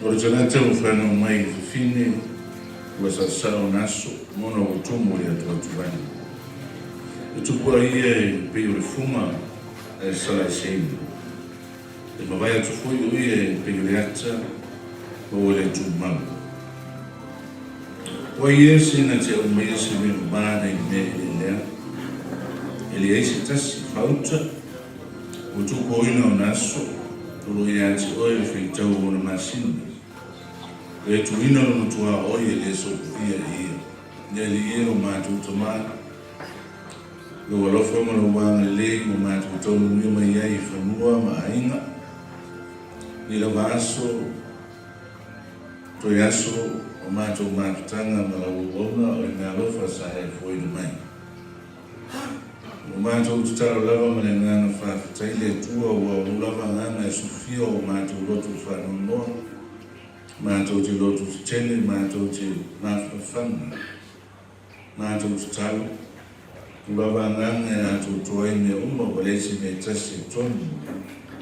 O tana tau whanau mai whine ua sasao naso mona o tumu i atua tuwani. E tupua ia e pei o le funga e sala seini. E mawai atu fui o ia e pei o le ata o le tumau. Ua ia sina te au mea se me mana i me i lea. E le eisi tasi fauta o tupo ina o naso tolo ia ati oe le whitau o na masina. E tu ina no tua oi le so ia ia. Ne li ero ma tu toma. Lo walo fo mo wa le mo ma tu to no ma ia I famua ma ainga. Ni lo vaso to yaso o ma tu ma tanga ma la wona o na lo fa sa e foi no mai. O ma tu tala lava ma le ngana fa tai le tua o lava ngana e sufio o ma tu lo tu fa no no. Mātou te lotu te tele, mātou te mawhawhanga, mātou te talo. Kulawa nganga e ātou toai me uma o lesi me tasi tonu.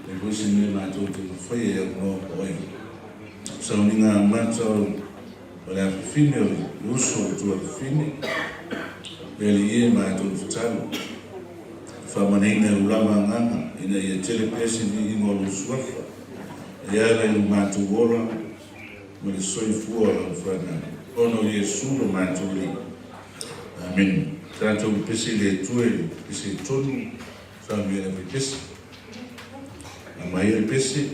E kusi me mātou te mawhai e ngō koe. Sau ni ngā mātou o le awhawhine o le uso o tua awhawhine. Peli e mātou te talo. Whamanina ulawa nganga, ina ia tele pesi ni ingo lusuafa. E ala i mātou ora, ma le soifua o whana. Ono Iesu lo māturi. Amen. Tātou pesi le tue, pesi tonu, whamia le pesi. A mai le pesi,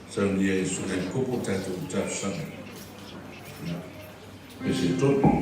sau Iesu le kupo tātou tāwhanga. Pesi tonu.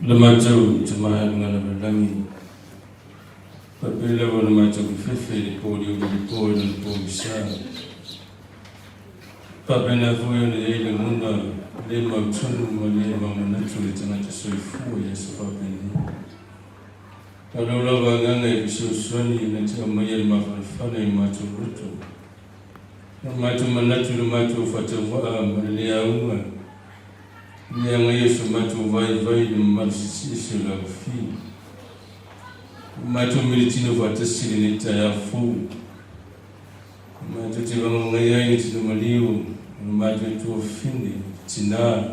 Lamajau jemaah mengana berlangi. Papela wana macam fefe di podi di podi dan podi besar. Papela fuyo ni ile muna lema chunu mali mama natu le tanga soifu ya sapapeni. Kalau lawa nganga bisu soni na tia mayel mafana macho ruto. Macho manatu macho fatawa mali ya unga. Yang Yesu macho vai marsisi la fi. Macho militino fatasi ni tayafu. Macho tibango ngaya itu maliu. Macho tu fini tina.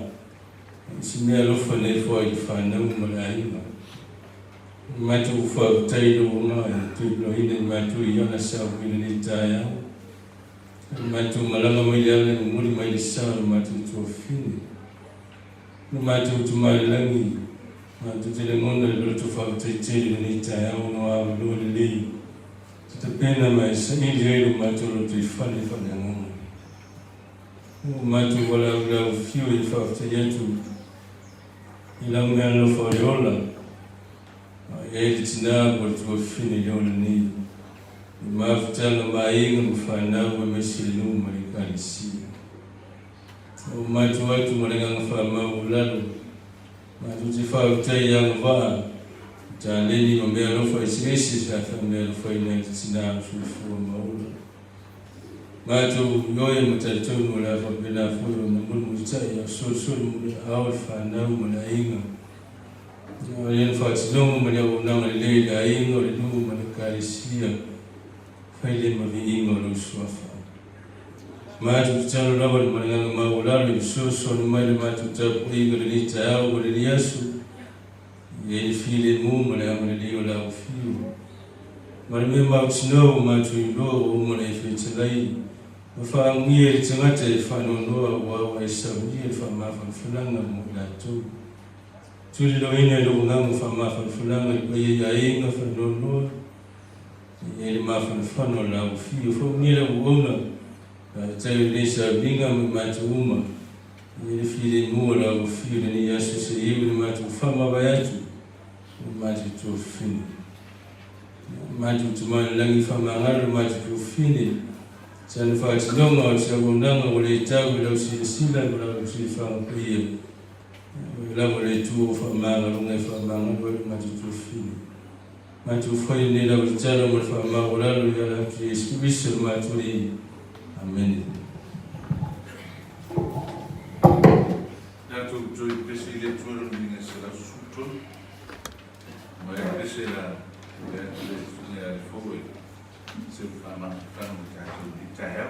Sini alofa nefo ifana umalaima. Macho ufa taido unga tu ine macho yana sabu ni taya. Macho malanga mayale muli mailisa macho tu fini. Macho tumalangi, macho telengonda lotu fakutete ni tayao no loli. Tutapenda maisha ili macho lotu ifanye ngoma. Macho wala ufio ifafute yetu ila ngalo foyola. Yeye tina kwa tuofini yola ni mafuta na mainga mfana wa mesilu malikani si. Macho watu malenga ngafama ulalo macho tifaa utai yang va jaleni ngombe alofa isisi safa ngombe alofa ina tsina sufu maula macho yoye mtatonu la fa bila fuyo ngulu mtsai ya sosul au fana mulainga yoye fatilo mwana unanga leila ingo le ndu malakalisia faile mavingo lo swafa Macho tutano labo ni malanga maulalo yusoso ni mali macho tutapo ingo ni tayao kwa Yesu yeye file mumu na amalio la ufiu malime macho macho ndo mumu na ifetelai mafahamie tengate fano ndoa wa Isaudi fama fulanga mulato tulilo ine lo ngamu fama fulanga yeye yainga fano ndoa yeye mafano la ufiu fo nile uona tayo lesa binga matuma ile file mola ufile ni Yesu seyiwe ni matufama bayatu mati tufini mati tumani langi fama ngalo mati tufini sana fati longa usagondanga wale tagu la usisila wala usifanga kuye la wale tu fama ngalo fama ngalo mati tufini mati ufanye ni la utalo mfama wala ya Yesu Kristo matuli Amen. Dato joy presile tuoro minga sera suto. Maya presela le fogo. Se fama fama di taya.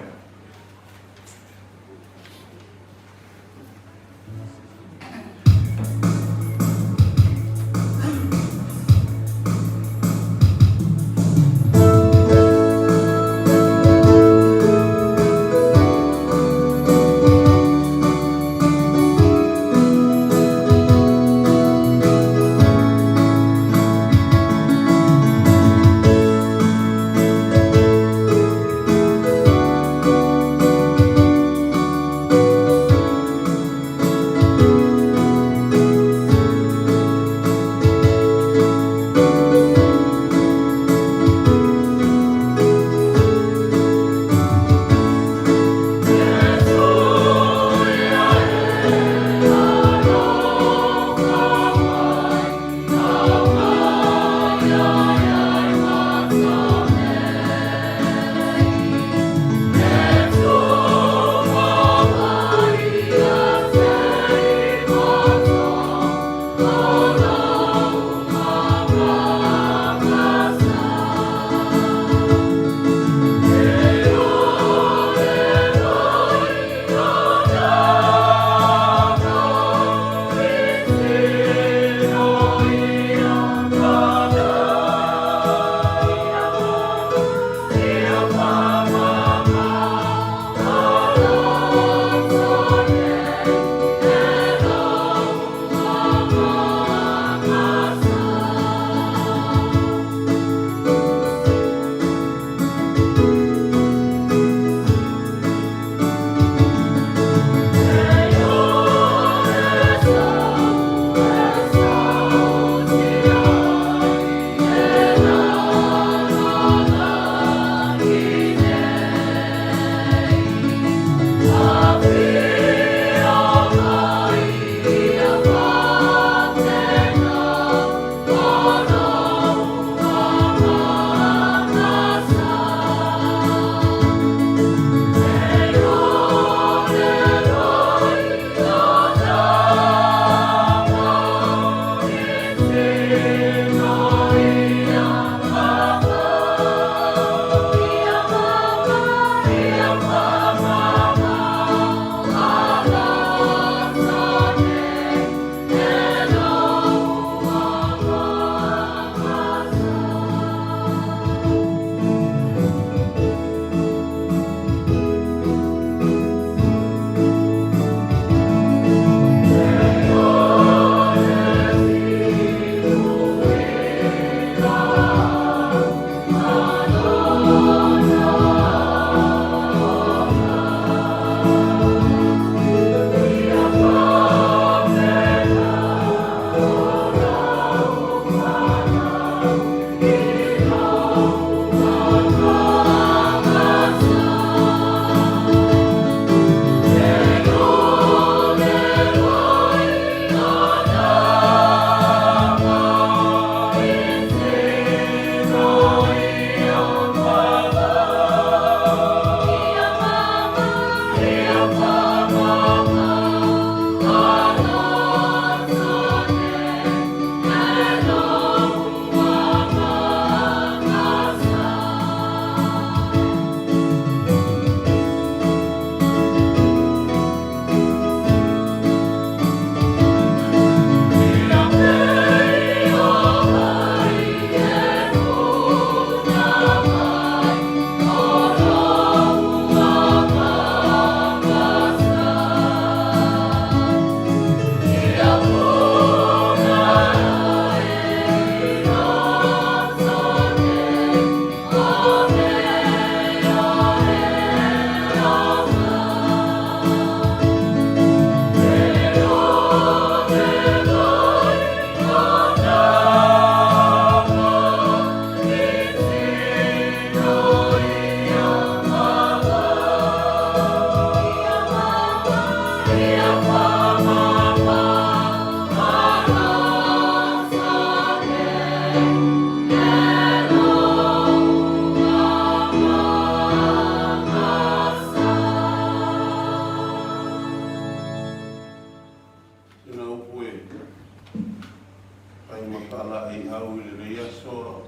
kai makala ai au i le iaso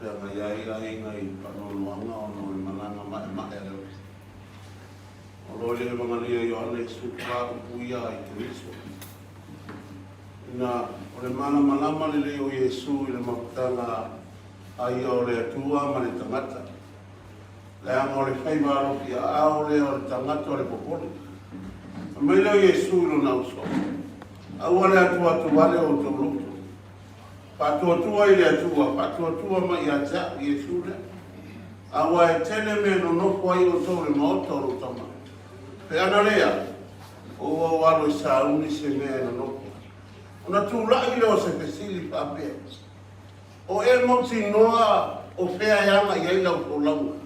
ya ngai panoluanga ono i mananga ma e leo. O lo le mangalia Ioane supa upuia i Kristo. Ina o le mana malama le leo Yesu i le makutanga ai o le atua ma le tangata. Le anga o le whaimaro ki a ao le o le tangata o le popoli. Mai leo Yesu i lo nauso. Aua le atua tuwale o tulutu. Patuatua i le atua, patuatua ma i atia Yesu le. Aua e tene me no noko ai o tau le maota o tama. Pe ana lea, o walo i sauni se mea no noko. Ona tula i leo se pesili papea. O e mauti noa o fea yanga i aila o launga.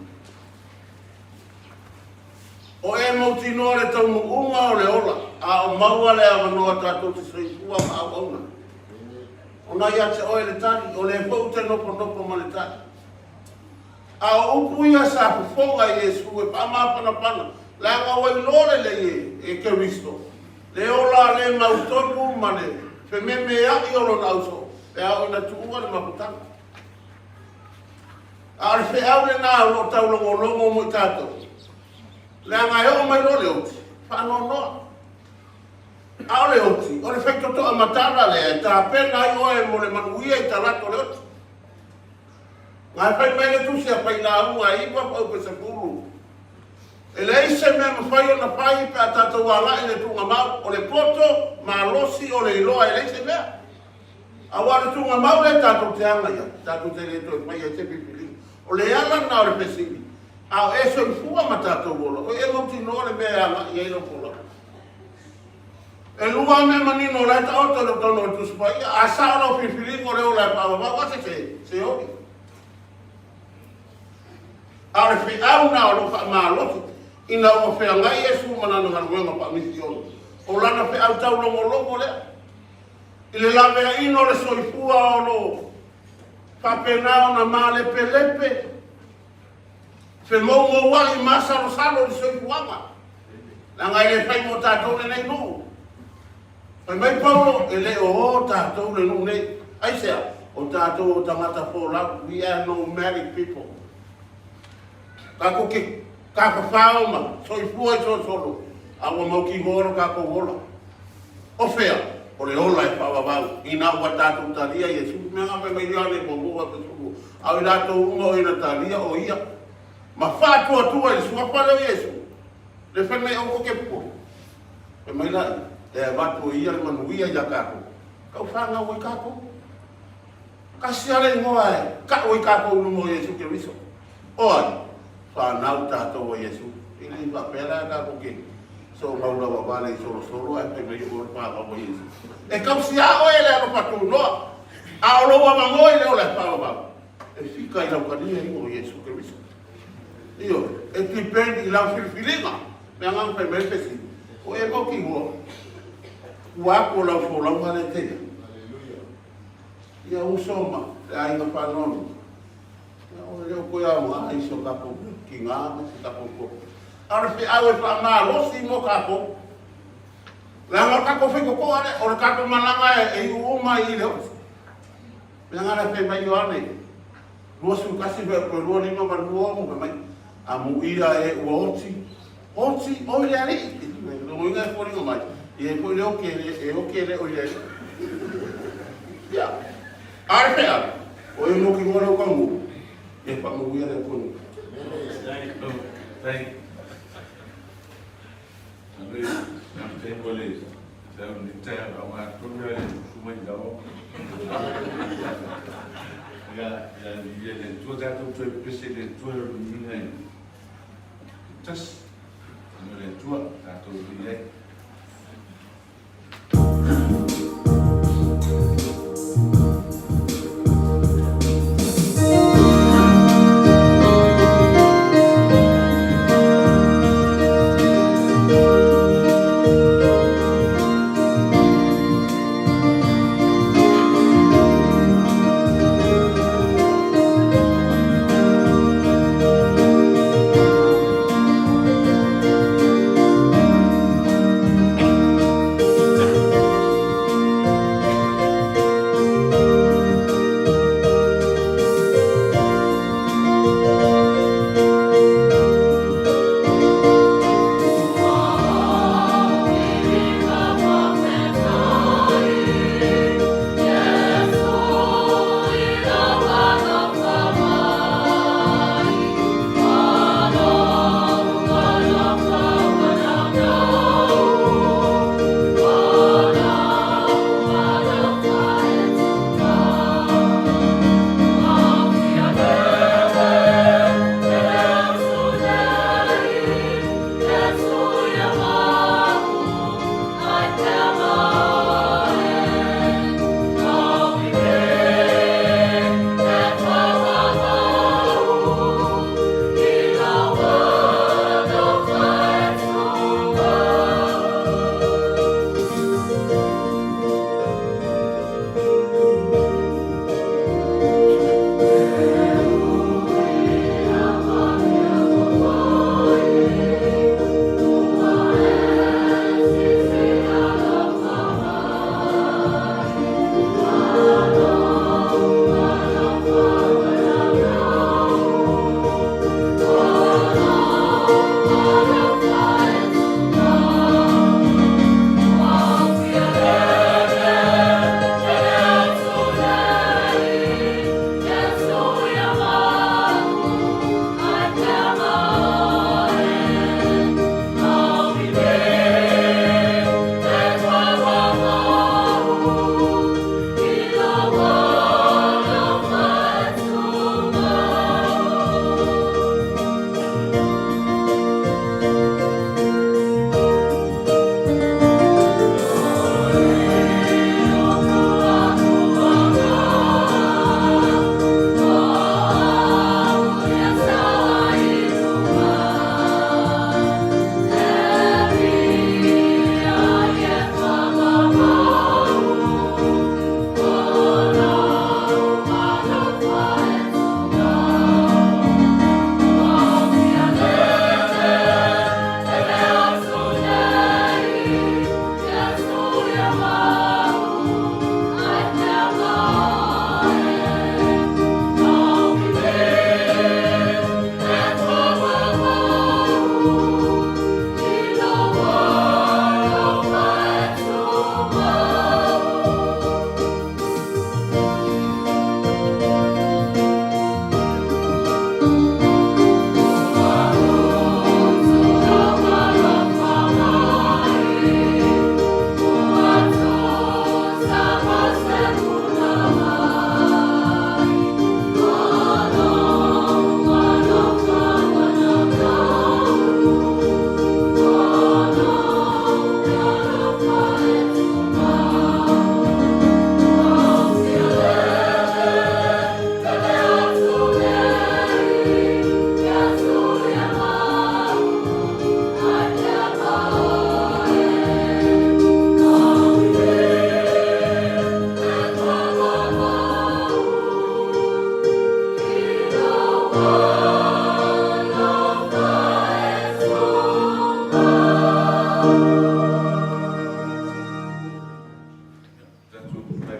O e mauti noa le tau unga o le ola. A o maua le awa noa tato te soifua ma a wauna. Ona ia te oe le tari, o le pau te nopo ma le tari. A o upu ia sa kufonga i Yesu e pama pana. La nga wai lore le e Kristo. Le ola le mautonu ma le pe me ai o lo nauso. E au ina tuua le makutanga. A le fe au le nā lo tau longo mo tato. Le nga e o mai lo le oti. Whano noa. Au le oti. O le whaito to a matara le. Ta pena ai oe mo le manuia i tarato le oti. Ngā whai mai le tusi a pai nā unga i wa pau pe se puru. E le ise mea mawhai o na pai pe a tatou ala i le tunga mau. O le poto ma losi o le iloa e le ise mea. A wale tunga mau le tatou te anga ia. Tatou te le to e mai e te pipili. O le ala na o le pesili. A o e so i fua ma tatou wola. O e mauti no le mea anga i eilo pola. E lua me manino le ta oto le tono e tusupai. A sa o pipili o le o le pawa. Wase se ori. A le fi au na o lo wha maa lotu. Ina o whea ngai e su manana ngaruenga pa misi ono. O lana whea au tau longo lea. I le lavea ino le soifua o lo papena o na maa lepe. Fe mou wali masaro salo le soifuanga. Na ngai le whai mo tātou le nei nuu. Pai mai paulo e le o tātou le nuu nei. Aisea, o tātou o tangata pōlau. We are nomadic people. Kako ke kako fauma soifua i solo awa mau ki horo kako wola o fea o le ola e whawawau ina ua tātou taria Yesu mea ngā mai liane mo mua pe suku au i tātou unga o ina taria o ia ma whātua tua i sua pale o Yesu le whenei au koke pua e mai lai e watu o ia le manuia ia kako kau whanga oi kako kasiare ngoa e ka oi kako unumo Yesu ke riso oi whanau tātou o Yesu. Ili whapera ka koke. So maula wawale i solo e pe mei ua whāwau o Yesu. E kausi a oe le alo patu noa. A olo wa mangoi leo le whāwau. E whika i lau kania i o Yesu ke riso. Io, e tipendi i lau whiriwhiringa. Mea ngang pe mei pesi. O e moki hua. Uako lau wholau ngare tea. Ia usoma, le ainga whanonu. Leo koe au ngā iso kako ki ngā me si kako ko. Aure whi au e wha ngā losi mo kako. Lea ngā kako whiko ko are, o le kako mananga e i uoma i leo. Lea ngā whi mai o ane. Lua su kasi whi koe lua lima ma lua mo mai. A mu ira e ua oti. Oti, oi lea ri. Lungo inga e kōringa mai. I e koe leo kere, e o kere oi lea ri. Ia. Aure whi au. O e mo ki ngore o kangu. E pa mo ia le kono. Thank. Abe, nam te wale. Sa ni te ama kono le fuma dao. Ya le tu da tu pese le tu ni. Tas. No le tu da tu ni.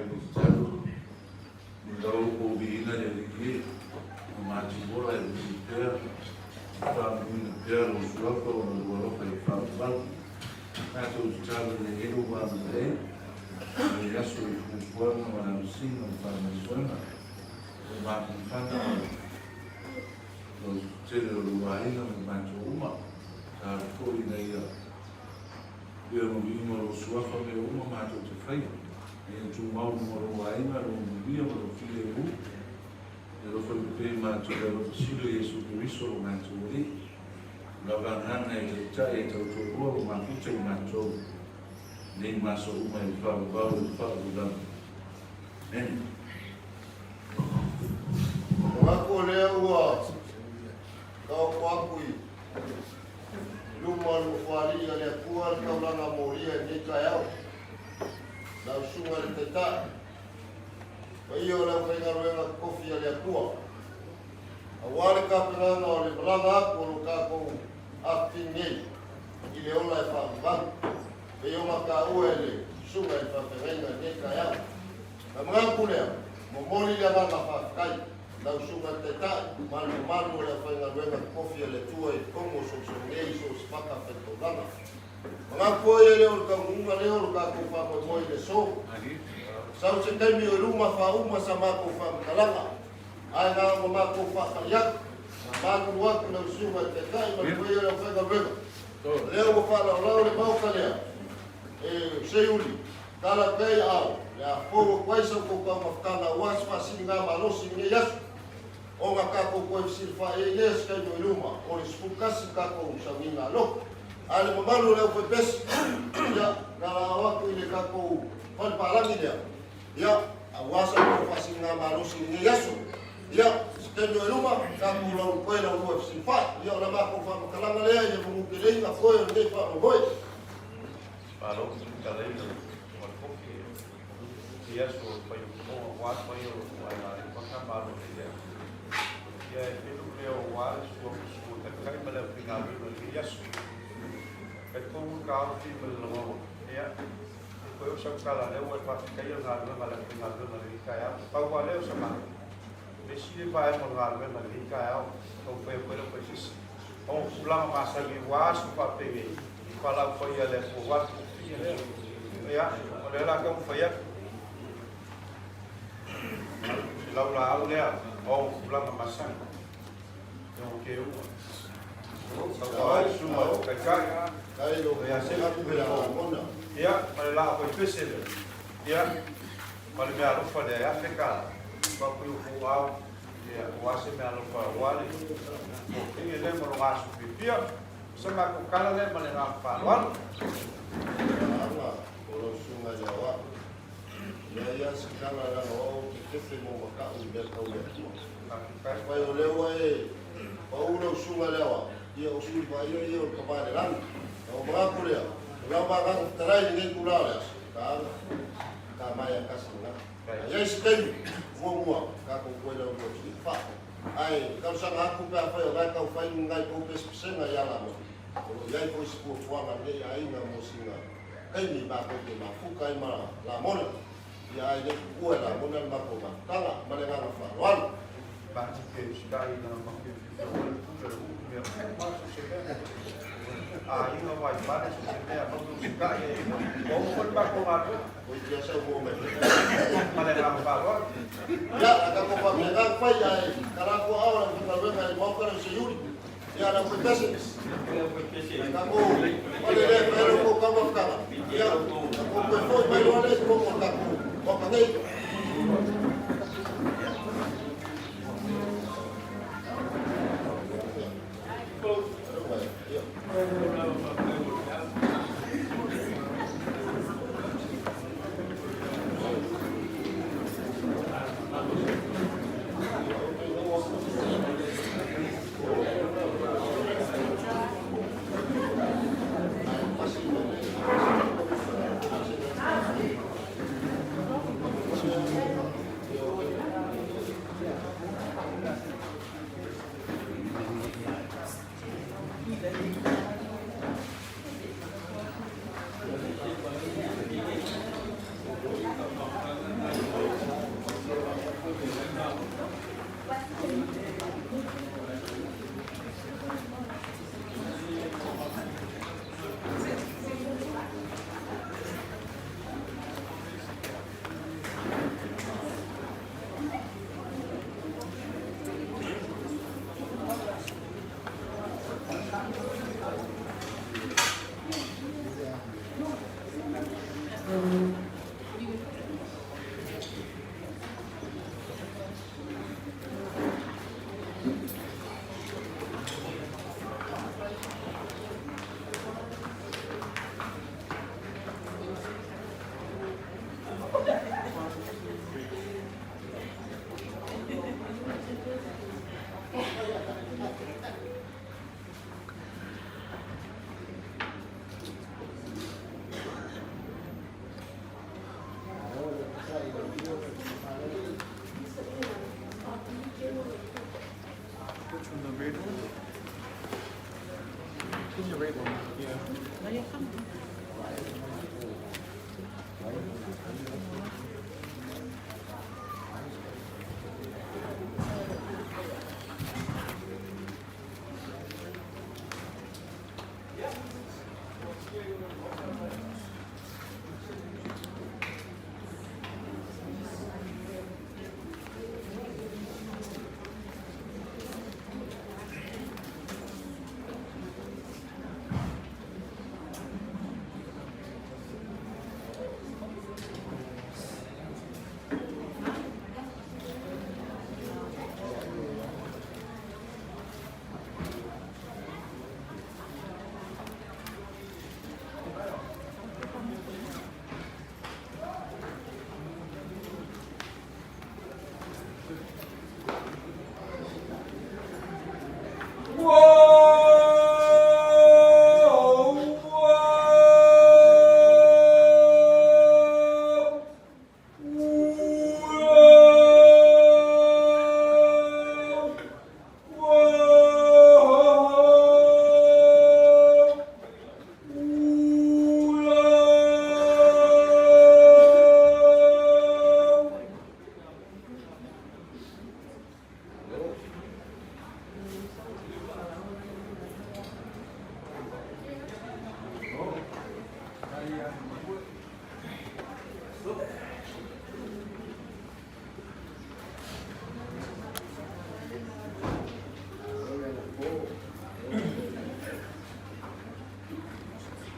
ni talu. Mudau ko bina jadi ki maju bola di per. Fa ni per o suafa o no fa fa fa. Na tu talu ni elu wa mare. Ni asu ku kwa na msino fa na sona. Ma fana los tele luaina maju uma. Ta ko ina ia. Ia no vimo lo suafa me uma maju te fai. E tu mau no waina no vio no file u. E lo foi pe maju de lo silo Yesu Cristo lo maju ri. La vanana e chai to to o ma kuche maju. Nei maso uma e fa ba. En Wako leo wa kau kuakui luma lufuari ya kuar kau lana moria ni kayau na sunga le teta iyo la wenga wenga kofi ya kuar awale ka prana ole brava ko ka ko afinge ile ola fa ba iyo maka uele sunga fa wenga ni kayau na mga kulea momoli ya ba fa kai lau sunga teta malu le whainga wenga kofi le tua I kongo so ngei so spaka whetolana. Mga koe leo ka munga leo ka kufa mo moi le so. Sau se taimi o luma wha uma sa mako wha mkalanga. Ai ngā mo mako wha kaliak. Mako waku lau sunga teta I ma koe leo whainga wenga. Leo mo wha lau le mauka lea. Seuli. Kala kei au. Lea fōru kwaisa ko ka mafkana wasfa singa malosi nge yasu. O nga kako koe sirfa e yes kai no luma o le spukasi kako usawina lo ale mamalu le koe pes ya na wako ile kako pal palangi dia ya awasa ko fasinga malusi ni yaso ya kai no luma kako lo koe lo koe sirfa ya na mako fa kalanga le ya mu kile na koe ne fa no boy palo kale no ko ki yaso pa yo wa pa yo wa na ko ka malo dia ya itu leo wale suo takai mala pingalu no yasu et como carro que me levou ya ko yo sakala leo e pa kai yo na mala pingalu no kaya pa wale o sama decide vai mo na mala kaya o pe ko sis o fulano masa que wasu pa pegue e fala foi ele o wasu ya olha lá como foi laula aulea o fulano masang yung keu so suma kai lo ya se la mona ya para ko pesele ya para me alo fa de africa pa ko o au ya o ase me alo fa wale o que ele mo lo aso pipia se ma ko kala le male na fa wal o sunga ya wa ya sikala la o que se mo ka u be ka u pai o lewa e o uno sunga lewa ia o sui vai ia o kapare lan o mga kulea la ba ga tarai ni kulala ka mai kasina ia sistem mo ka ko ko le o si fa ai ka sa ga ku pa fa ga ka fa ngai ko pe senga ya la mo o ia ko si ko fa na ne ai na mo singa kai ni ba ko ke ma fu kai ma la mona ia ai le ku la mona ma ko ma tala ma le ga fa wan ba que está aí na marca aí não vai para se você a mão do ficar e como foi para colar o dia sa mo me mas era para ya ka ko pa me ga fa ya kala ko awra ka ka ga mo ka se yuri ya na ko pese ka ko ole le pero ko ka mo ka ya ko ko fo me lo le ko ka ko ka nei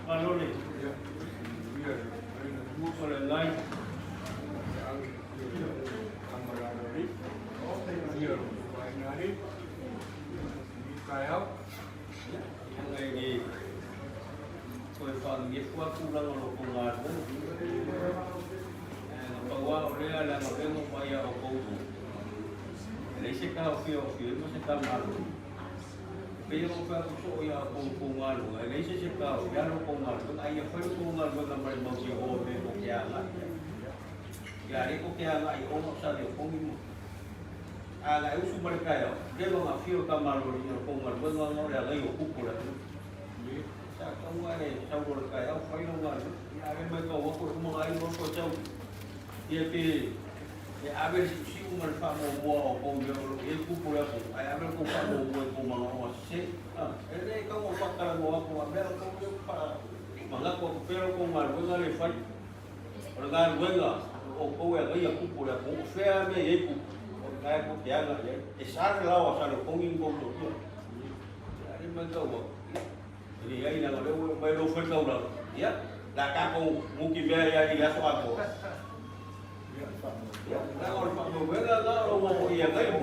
Malole. Mukole lai. Kamarari. Here, binary. Kaya. Lagi. Koi fan ye kwa kulang lo kungar mo. Pagwa ore ala mabengo paya o kodo. Lese ka o mo se ta malu. Pero ka so ya ko ngalo ai se se ka ya no ko ngalo ai ya foi ko ngalo na mai mo si o be ko ya la ya ri ko ya la ai o no sa de ko mi ala eu su mereka ya de lo ma fio ka malo ni ko ngalo no no ya la yo ku ko la sa ka wa re sa ko ka ya foi no ngalo ya re mai ko ko mo ai mo ko chau ye pe a ver si uno fa mo o yo e ku ko ya ko ai a ver ko fa mo ko mo no se ele ka mo fa ka mo ko a ver ko yo pa manga ko pero ko mal ko le fa o ga wenga o ko ya ya ku ko ya ko fe a me e ku o ga ko ya la e sa la o sa lo ko ngi ko to yo ari ma ka wo ni ai na le wo mai lo fa ka la ya la ka ko mu ki ve ya ya so a ko ya la o fa mo ve la o mo ya ga yo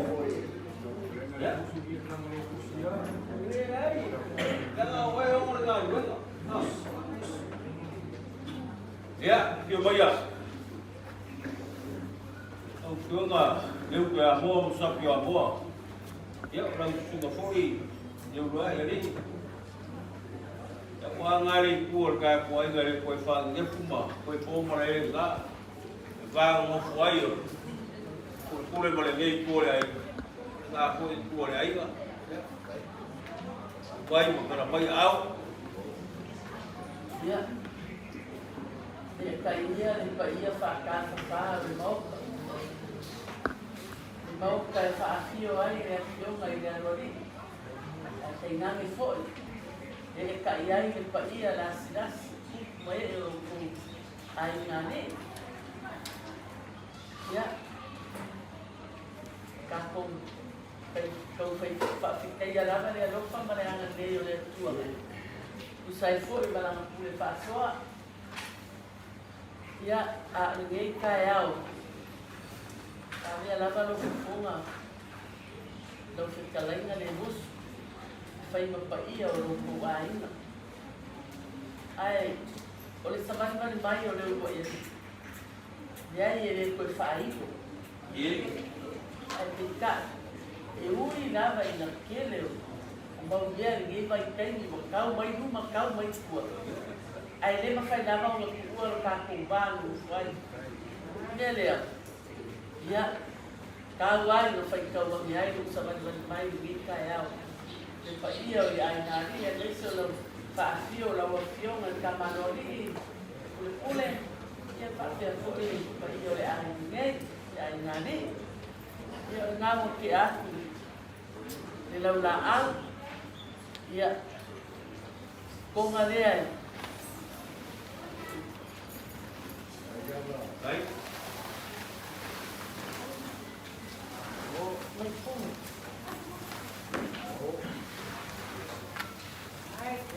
ya ya, dia bayar. Ông tướng nếu về mua sắp về mua, ya orang sudah fori, dia dua jadi. Ya qua ngari kuor kai kuai ngari kuai fang dia kuma, kuai pom marai enggak, vang mau kuai yo, kuai marai ngei kuai ai, nggak kuai ai enggak. Quay một cái là quay áo. Dạ. Thì cái phải can phá remote. Remote cái phá phiêu ấy là phiêu ngày là rồi đi. Thì năng cái phổi. Thì cái ấy là sidas mấy ai ngane. Dạ. Các công kau fai fikai ya lama le lo pa mare anga de yo le tua le usai foi bala na pule fa soa ya a ngai ka yao a ya lama lo funga lo fikai nga le bus fai ma pa ia o lo ko ai na ai ole saban ban mai o le ko ya ye ko fai ko ye ai tika e uri lava ina kele mau dia ninguém vai ter ni macau mai du macau mai tua ai le ma fai lava o tua o ka ko ba no vai nele ya ka wai no fai ka wa ai no saban ban mai ni ka ya le fa ia o ai na ni le so lo Fa'afio la wafionga kamanoli ule ia fa'afia fu'i pa'i o le ahinei ia inani ia ngamo ke aku le laula'au ia konga lea Baik.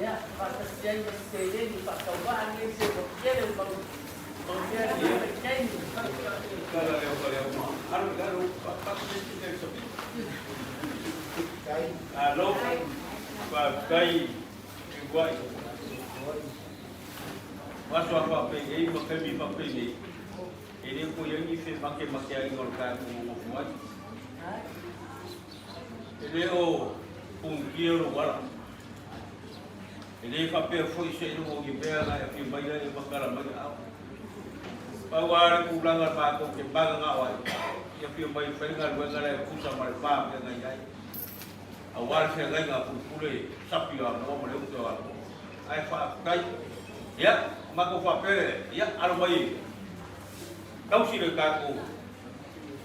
ya pakasian bersede di Pak Kawan ni sebutnya bang dia berkain Kalau harus pasti kita sepi. Kalau pakai buat masuk apa pergi pakai ni. Ini aku yang ni pakai yang orang buat. Ini pungkir wala. Ini pakai foisi itu mau gimana? Yang bayar yang bakal bayar. Bawal kulangan bako ke bangang awal. Yang bayar pengal bangal pusat malpam dengan jai. Awal saya nggak pulih sapi orang mau melewati orang. Ay pakai ya mako pakai ya armai. Kau sih lekaku.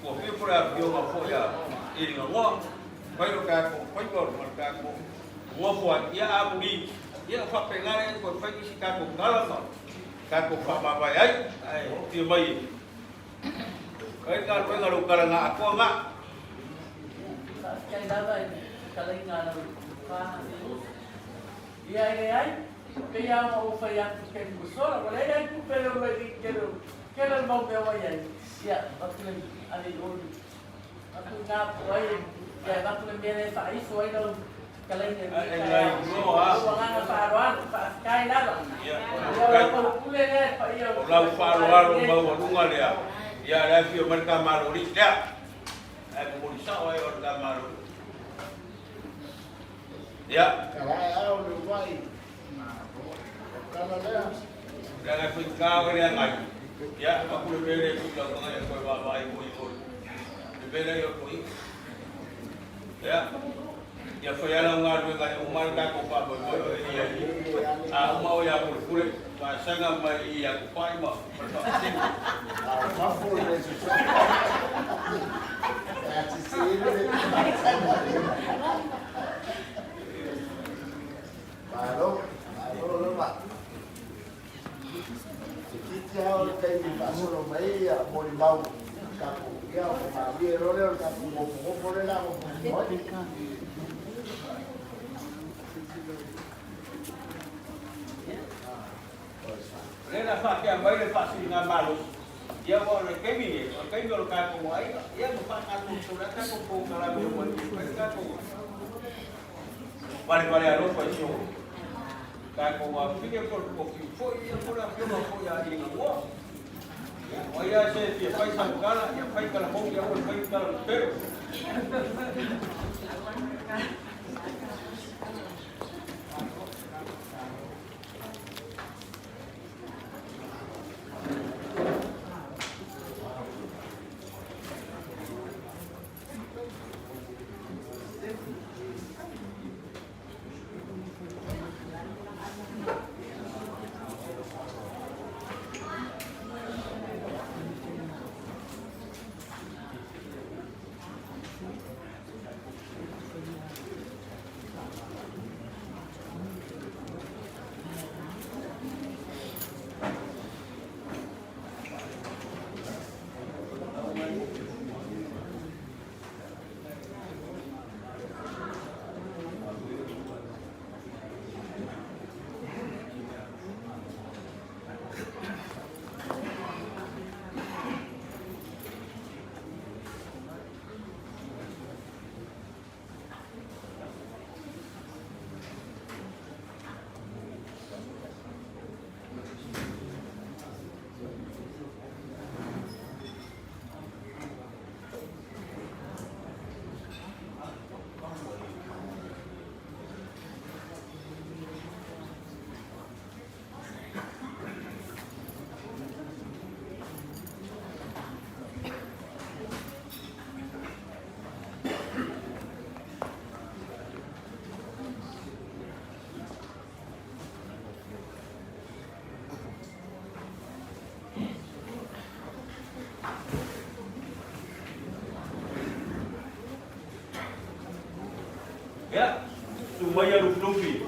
Kau pura bio ngapo ya. Ini ngawak. Bayu lekaku, bayu lekaku. Ngawak ya aku di ia fa pengar ko fa ki ka ko ngala ka ko fa ba ba ai ti mai kai ka ko ngalo kala nga ako nga kai daba kala ngala fa ia ai kaya mo fa ya ke musora wala ya ku pero le kero mo be wa ya bakle ali on aku nga po ai ya bakle mere fa iso ai no kalau ini orang faruan, kai dah. Kalau kulit ni, orang faruan bawa dungan dia. Ya, ada film mereka maruri dia. Aku boleh orang maruri. Ya. Kalau lupai, kalau dia, jangan fikir yang lain. Ya, aku lebih dari itu kalau yang kau bawa ibu. Lebih dari itu. Ya. Ya saya lang ngadu dengan umar ka ko pa boy iya. Mau ya kulit bahasa nga mai iya ko pa mo. mampu dia susah. Baru lepas. Kita harus kaji pasal mai ya mau bau. Kapu dia mau dia roler kapu mau boleh lah mau. Lena fa que vai le fa sin malos. Ya mo le que vive, o que yo ka como ahí, ya mo fa ka con sura ka con kala mo mo ka ko. Vale a lo fa yo. Ka ko wa fique por foi ya por a yo no ya ni mo. O ya se que fai san kala, ya fai kala mo ya o fai kala pero. Ya, sumaya lupi.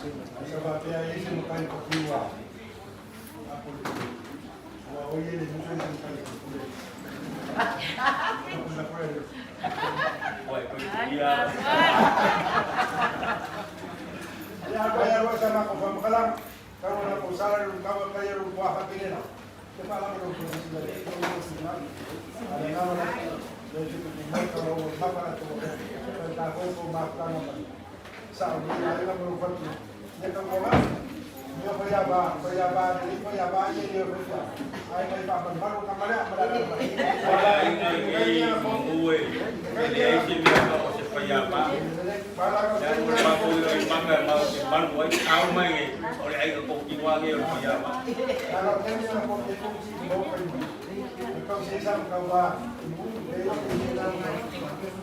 Sababu ya hizi mkali kukiwa hapo wa oye ni mkali kule. Kuna kweli. Ya kaya rosa na kwa mkalam kama na kusala kama kaya kwa hakina. Kama la ndio kwa sisi ala kama na ndio kama hapa na kwa kwa makana. Sawa ni ala kama kwa Neka ngoma, ndio payaba yeye ndio ai mai baba baru kamera Wala ini mengwe. Ini isi biasa ose payaba. Dan babu ini mangga mau baru wai au mai oleh ai ko kiwage oleh payaba. kalau ini yang mau itu mau kau sisa kau ba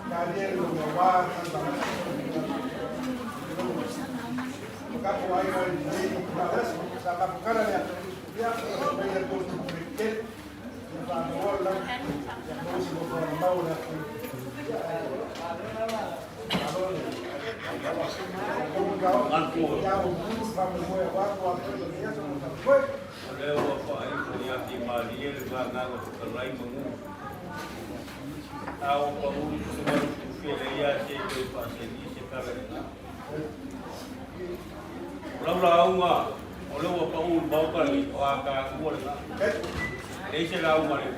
kalian lu bawa kapo ay sa kapukaran niya dia bayar ko ng briket yung pangawal lang yung si Boko ang maula Leo apa itu yang di Bali itu nggak terlalu mengu. Tahu kamu semua filia jadi pasien ini sekarang. Lau nga, lau pa un bau kali, o aka kuwa na. Leise lau nga rin.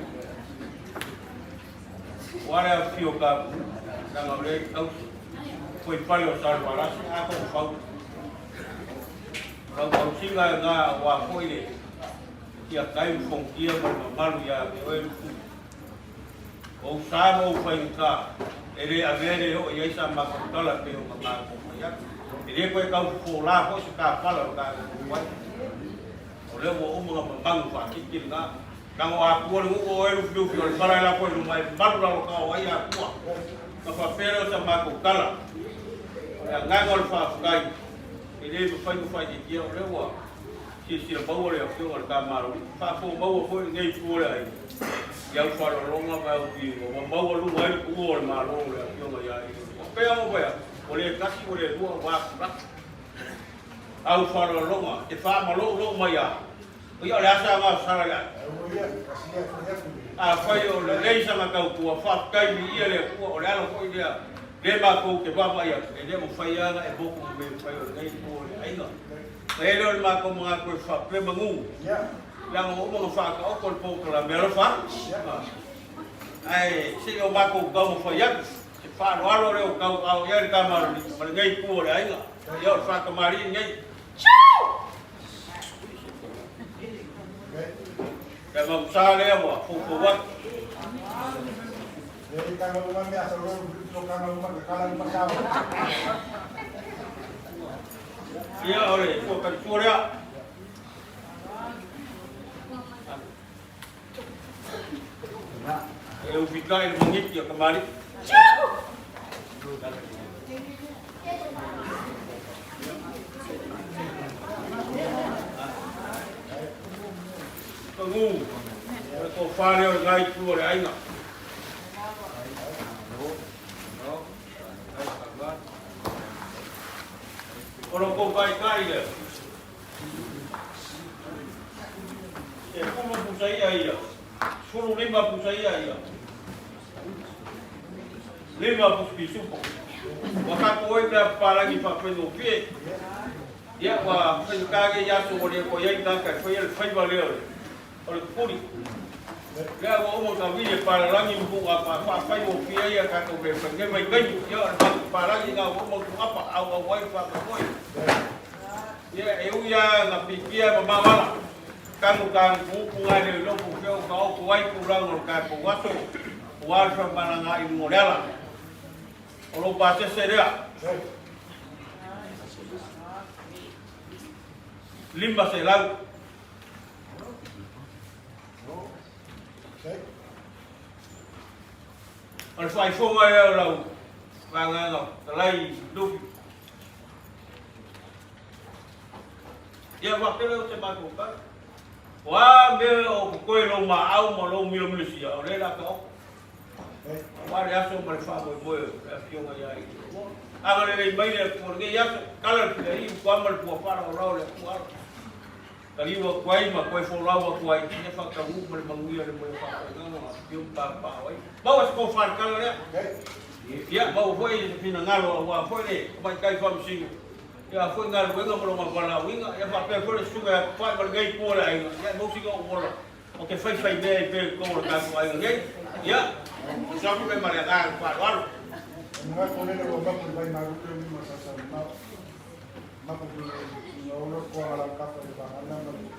Wala fio ka, nang awle, au, ko'y palo sa alwaras, ako pau. Lau singa nga, wa ko'y le, kia kayo kong kia malu ya, kiwem. O sama o pa'y ka, ere avere o yasa makakala pero makakapayak. Dia kau kau pola kau suka pala ka buat. Oleh wo umur membang fa kikil na. Kang aku lu o elu fiu fiu para la ko lumai baru la kau ya ku. Ka pero sama ku kala. Ya ngangol fa kai. Ini bu fa di dia oleh wo. Si bau le fiu al kamaru. Fa fo bau fo ngai fu le. Yang fa lo longa ba u wo bau lu wai ku o ma lo le fiu ya. Pero mo ya. Oleh kasih oleh dua waktu, au faro longa, fama lo maya, oleh asa nggak salah ya. Fayo lei sama kau tua fa kai ia le ku oleh alo kau dia, dia kau ke bapa ya, dia mau faya nggak buku be fayo lei ku oleh aina. Fayo mak kau mengaku fa pe mengu, yang mau fa kau kau pun kalau berfa, sih mak kau mau faya. Fa walo reo kau ya kamar ni ngai ku le ai ya fa kamari ngai ya mau sale wa fu wat jadi kalau rumah biasa kalau rumah kekalan pasal ya oleh fu kan suria eu ficar mengit ya kemari Pengu, kau faham orang lain keluar dari aina. Kalau kau baik-baik dia, sepuluh pusaya ia, 15 pusaya ia. 50 pisupo. Wakati wewe palagi pa pendo pie. Ya wa penkage ya so ole ko yai ta ka foi el foi valeo. Ole puri. Ya wa o ta vile para langi mpu apa pa fa yo pie ya ka ko be penge mai gai ya para langi ga o mo apa au wa fa ko foi. Ya eu ya na pikia mama wala. Kamu kan ku ngale lo ku feo ka o ko wai ku rango ka ko wato. Wa fa para nga i modela. Kalau baca seria, 5 selang. Kalau saya semua ya lau, bangang terlai duk. Dia waktu itu saya buka, wah bel koi lo mau lo milo sia, oleh lah kau. wale aso male famo moyo afionga ya i agora le mai le porque ya kala le kwa mal po para ora le kwa kali wa kwai ma kwai fo la wa kwai ne fa ka hu mal manguia le moyo fa no piu pa wai bawa ko fa kala le ya bawa foi fina ngalo wa foi le mai kai fa msingo ya foi ngalo wenga mo ma bala winga ya fa pe foi suga fa mal gai po la ya mo sigo mo la o que fai bem pe como tá com aí ya só que vai marear para Mga kunin ko ba kung may maruto yung masasama makukulo no ko alam ka pa ba alam mo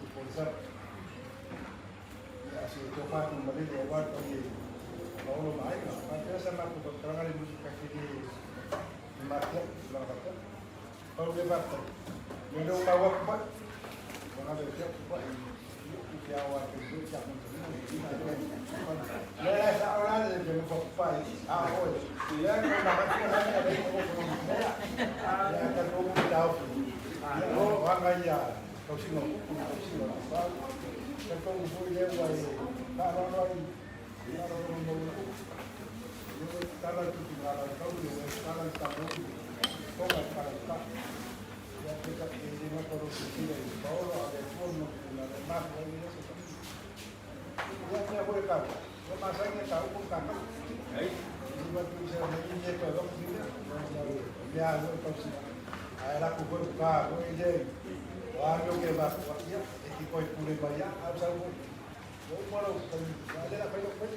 ko sa asi ko pa kung mali o ba ko ni paulo mai na kaya sama ko trangali musika kini market lang ka paulo ba ko yung tawag ba mga bete ba ya wa ko siya mo Lea sa oran de que me fai. Hoy. Ya no la parte de la de como ya está todo cuidado. No van allá. Próximo. Se con muy bien guay. No hay. Está la tuya, la todo, está la también. Todo para acá. Ya que no puedo decir todo a de fondo la demás ya me voy a cabo. Yo más ahí me estaba con cama. Iba a pensar en el nieto de dos días. Ya no entonces. Ahí la cubo el carro y de. Año que va a ir. Equipo de pure para allá. Algo. Yo puedo. Dale la pelo pues.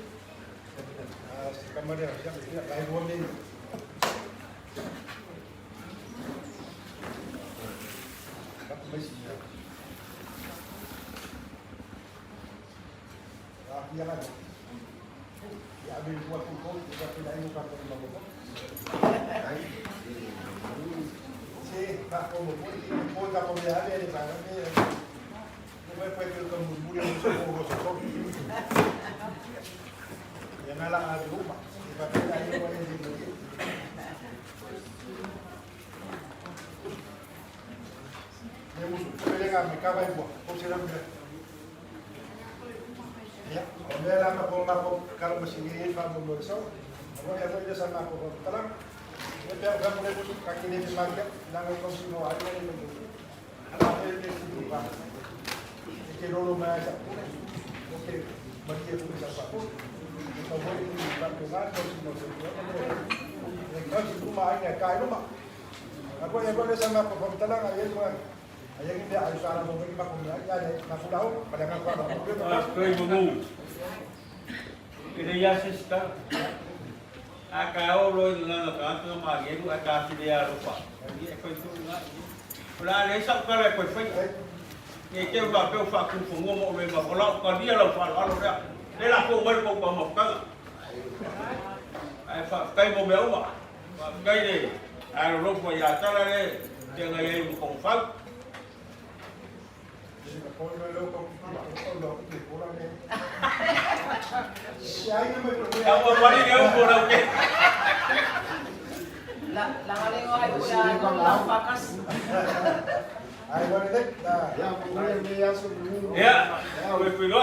Así camarera ya me la hay buen. Ya kan, ya ambil buat pukul, kita pindahin ke kantor Bangkok. Si tak pukul tak boleh ada di sana ni. Lepas pergi ke Mumbai yang sokong. Yang ngalah ada rumah, kita pindahin ke mana di sini. Dia musuh, kita jangan mereka baik buat, kau siram dia. Ya, kalau lama kalau kalau masih ini kamu bersau, kalau yang itu sama aku kalau kita akan mulai busuk kaki ini semakin, jangan kau semua ada yang menunggu. Anak ini itu apa? Ini dulu macam, oke, bagi aku bisa apa? Kita boleh ini dengan kau semua semua. Kau semua ini kaya rumah. Aku yang boleh sama aku kalau ayat tuan. Ayah ini ada suara memberi makan ya, nak pulau pada nak pulau. Kau ibu, ini ya sister. Akau loh dengan kantor magi itu akau dia lupa. Jadi aku itu enggak. Kalau esok kalau aku pergi, ni kau bapak fakir semua mau beli makan. Kalau dia lupa, kalau dia, dia langsung beri kau makan. Kau mau beli apa? Kau ni, ada lupa ya, kalau dia jangan yang bukan fak. Kamu balik dia pulang ke? Langaling ay pula pakas. Ay balik dah. Ya, punya dia semua. Ya, boleh pilih.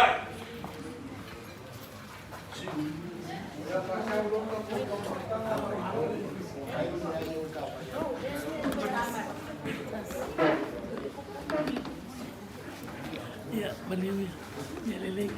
Ya, beliau ya lelek.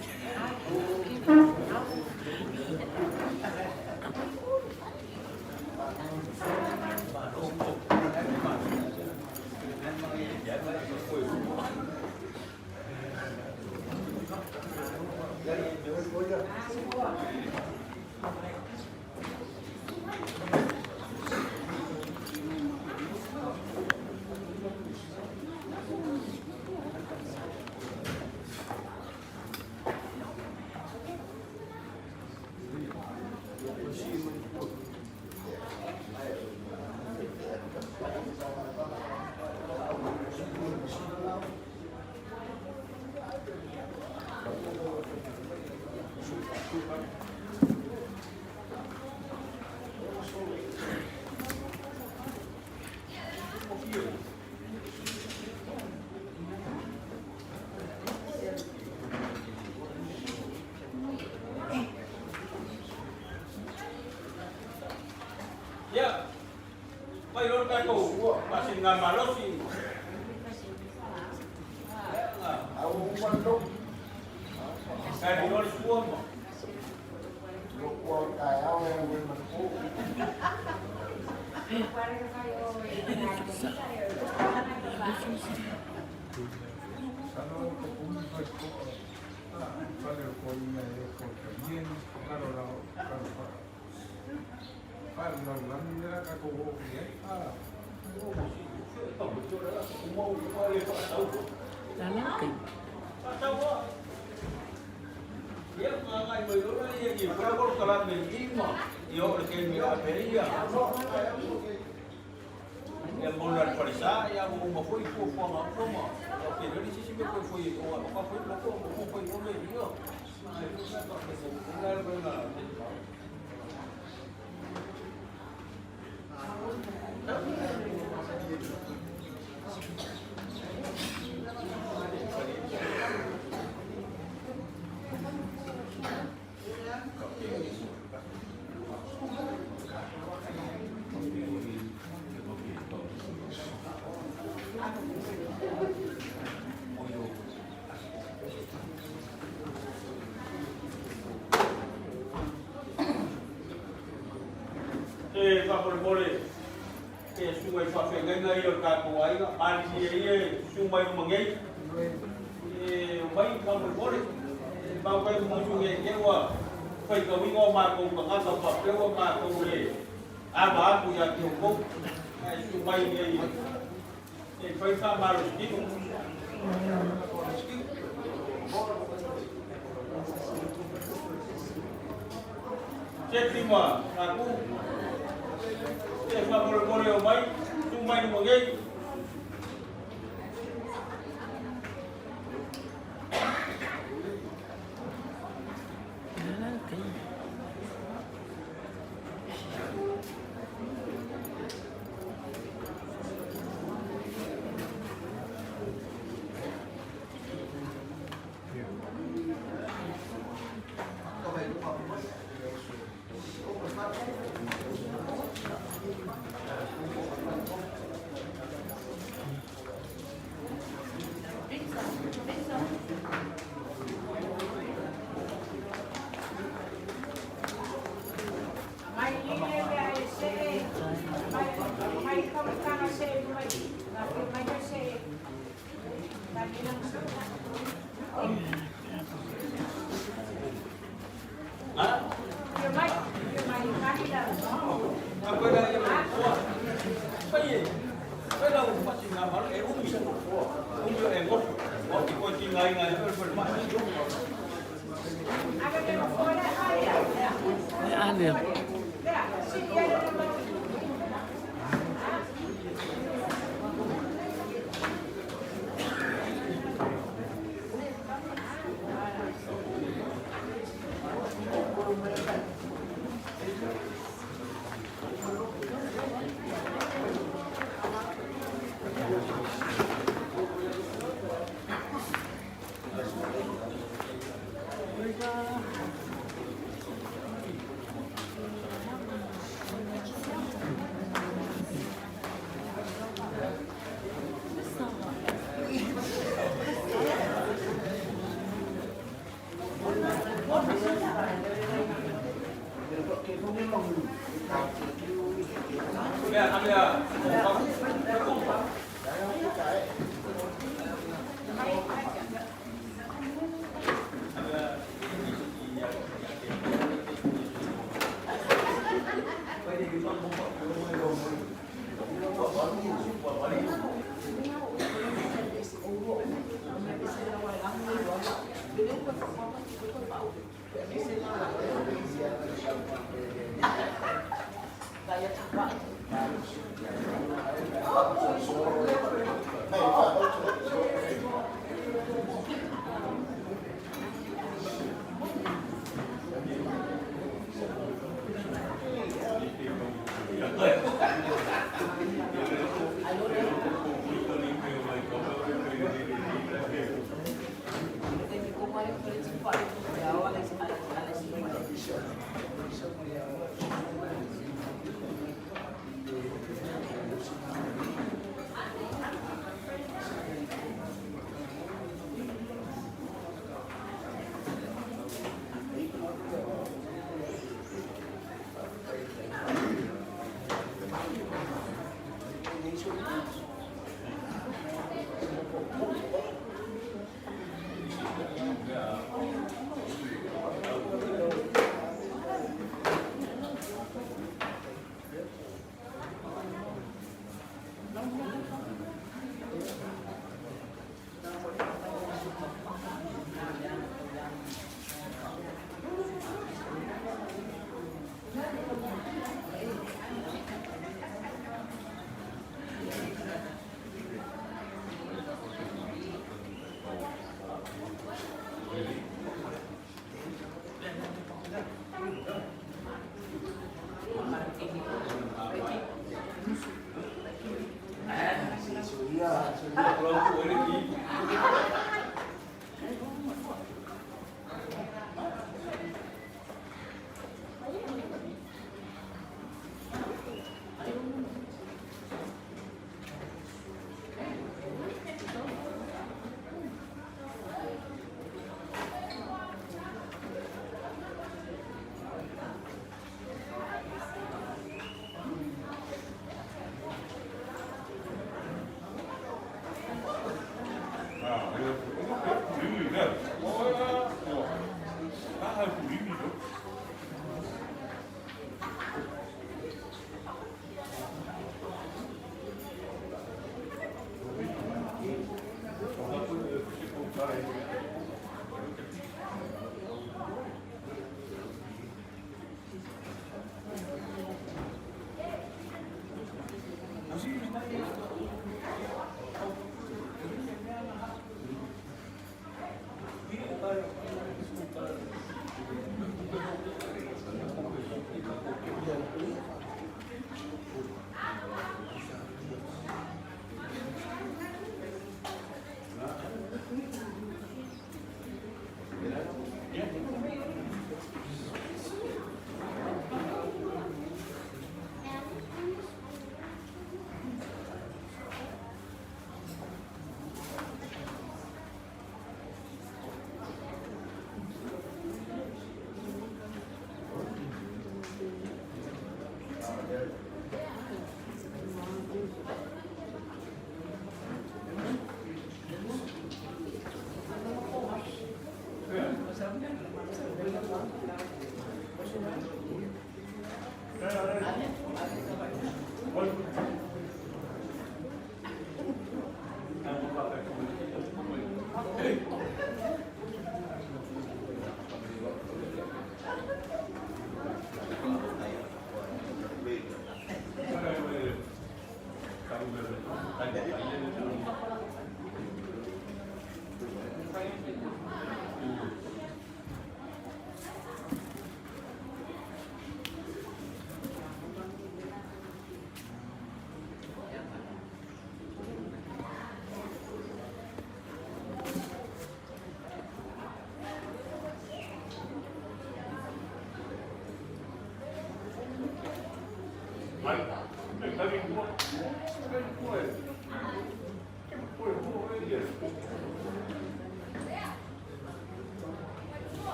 lo kau masih nggak malu sih. Aku bukan dok. Saya di luar semua mah. Kuat kayak aku yang bermenku. Dia mengalami melulu dia kalau kalau menjima, dia oleh kemira beria. Yang bulan perisa, yang mau foi apa mah? Oke, dari sisi mau foi apa foi mau foi boleh dia. Tinggal benar. Boleh. Sungai Fafe ngai yo ka ko ai ga mali ye sungai mangai. Mai ka boleh. Ba kai mo sungai ke wa. Kai ka wi ngo ma ko ka ka pa pe wa ma ko le. Aba aku ya ki ko. Sungai ye. Kai ka ma lo ki. Cetima aku Eva boleh omai, cuma ini bagai.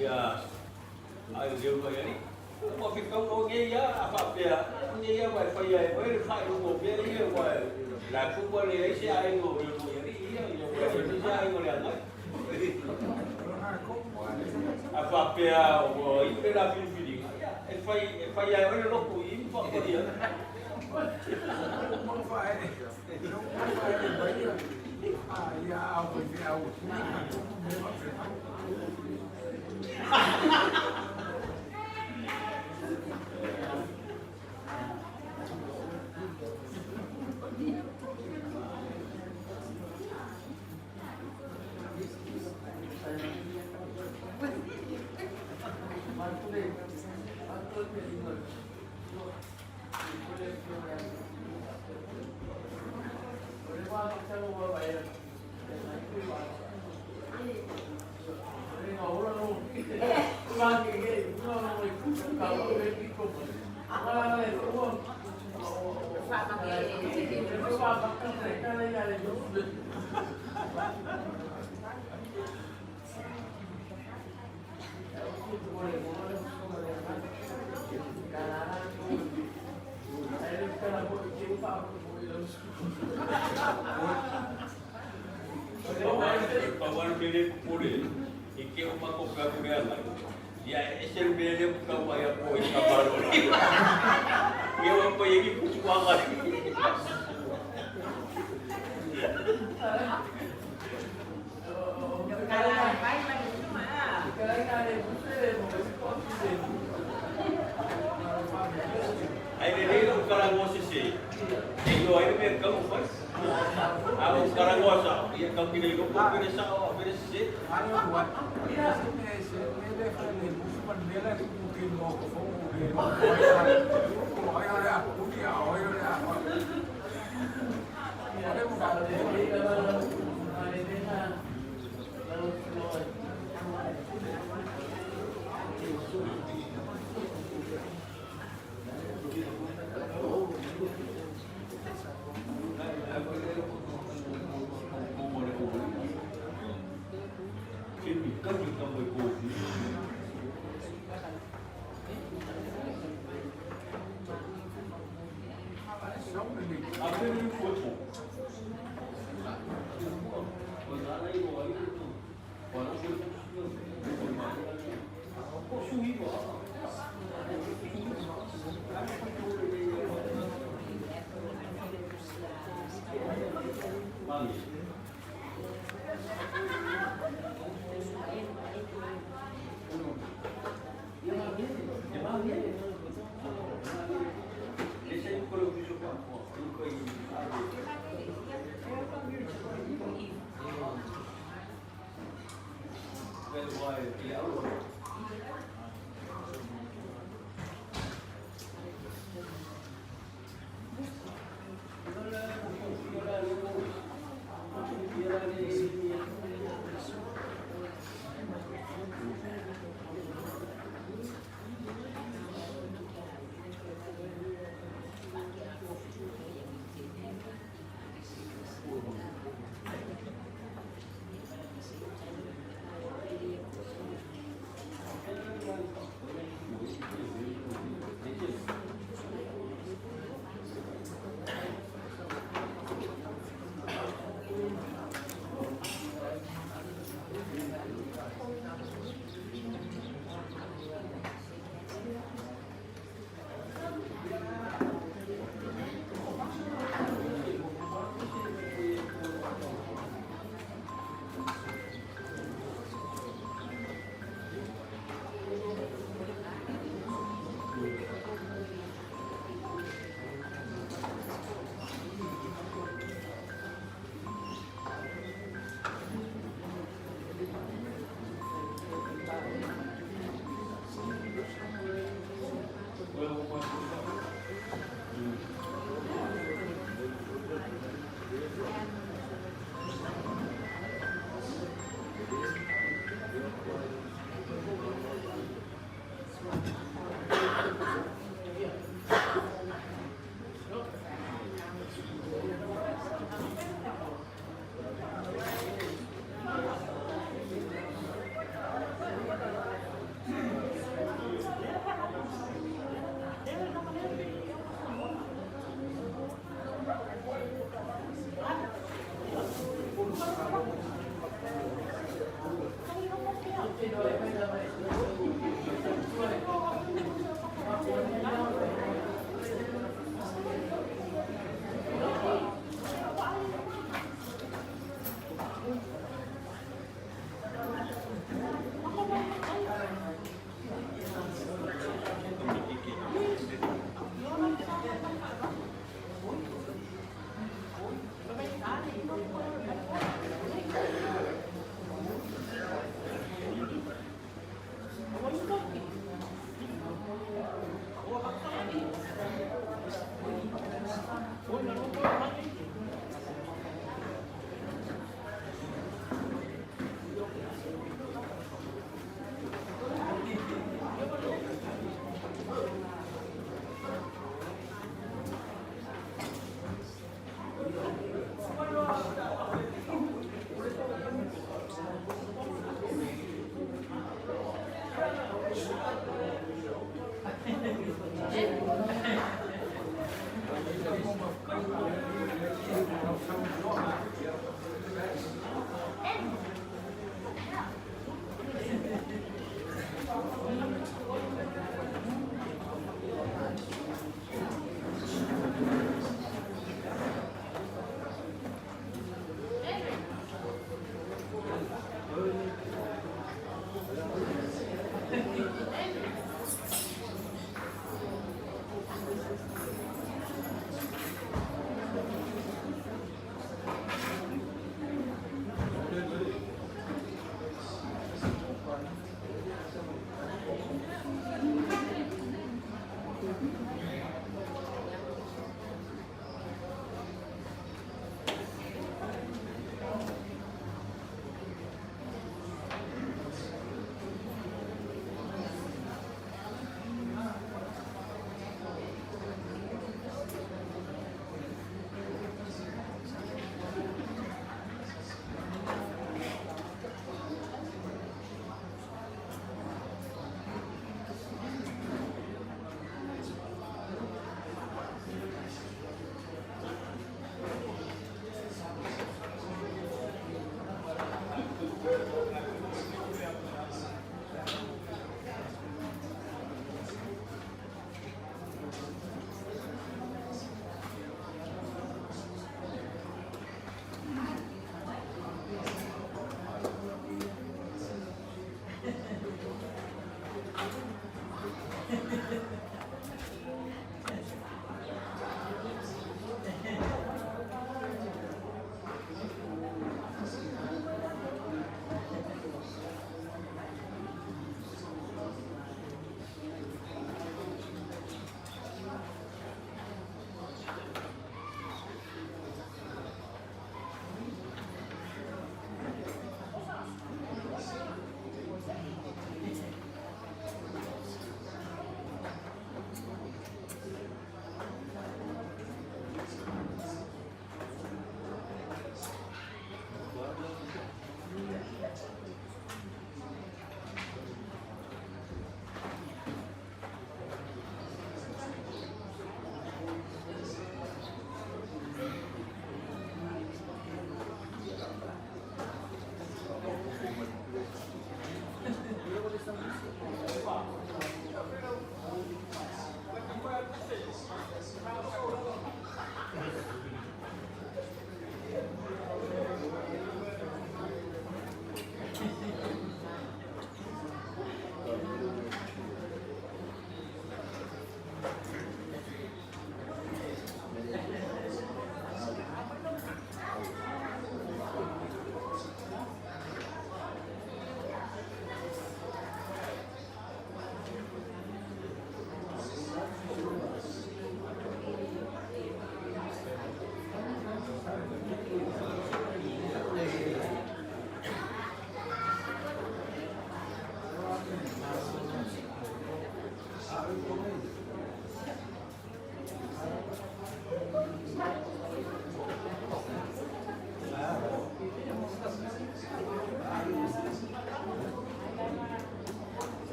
Ya, ayo dia buat ni. Mau fikir kau ni ya apa dia? Ni ya buat fire, boleh fire lu biar dia buat. Laku boleh si ayo lu ni ya buat si ayo lu yang apa dia? Oh, itu dah film. Fire boleh lu ini apa dia? Kawan pilih boleh, ikut rumah kau berapa ya esok dia bukan bayar poin kabar ni. Dia apa yang ikut cuaca ni? Ini dia bukan ngosisi. Itu air mereka bukan. Aku sekarang ngosa. Ia kau pilih kau pilih sah, pilih sih.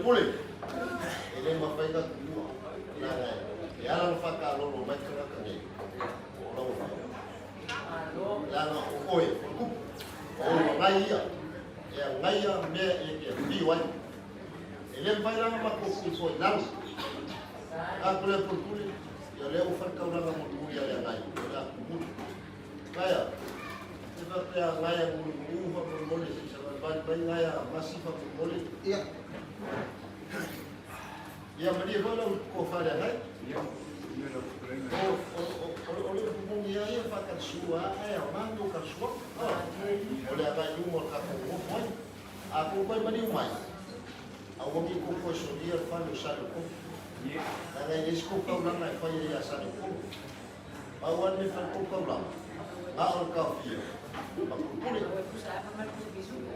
pule. Ele mafaika kumua. Na yala mfaka lolo maikanga kange. Lolo lana oye kup. O ngaya. Ya ngaya me e biwan. Ele mfaila makoku so nang. Akule pule. Ya leo ufaka ulanga mutuli ya ngai. Ya kumuli. Kaya seperti yang ngaya mulu pemulih sebagai ngaya masih pemulih iya ya mesti kalau kau faham kan oleh pemulih ya pakai suara ya mandu kan suara oleh apa itu mau kakak mau aku kau mesti umai aku ni kau sudia faham usah kau dan ini kau orang nak faham ya sah kau awan ni kau orang Al kafir, makupuli.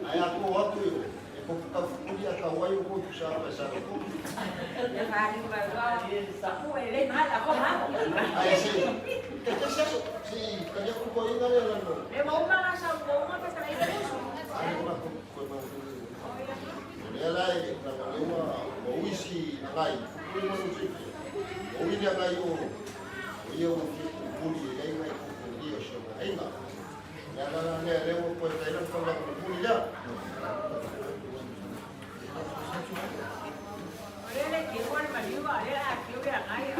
Ayah aku waktu itu, aku kafir akawai aku siapa siapa aku. Ayah si, kita si kerja aku kau ingat ya lalu. Ayah aku kau mampu. Dia lagi nama dia mau isi lagi, kau manusia. Kau ini lagi dia kuli lagi. Ainda. Ya na leo pues era con la comunidad. Ole que igual marido vale aquí voy a ganar.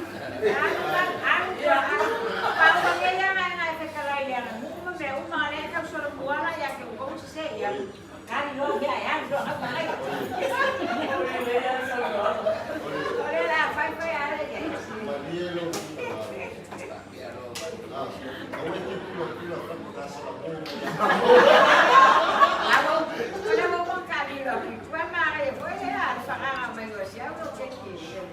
Para que ya na ese calaia, no me uma letra solo buana ya que como se ya. Cari no ya no apa lagi. Ole la fai fai ara ya. Marielo. Kau itu pulau kamu kasih aku. Kalau mau makan di luar, cuma mari boleh lah. Sekarang negosiasi apa kecil.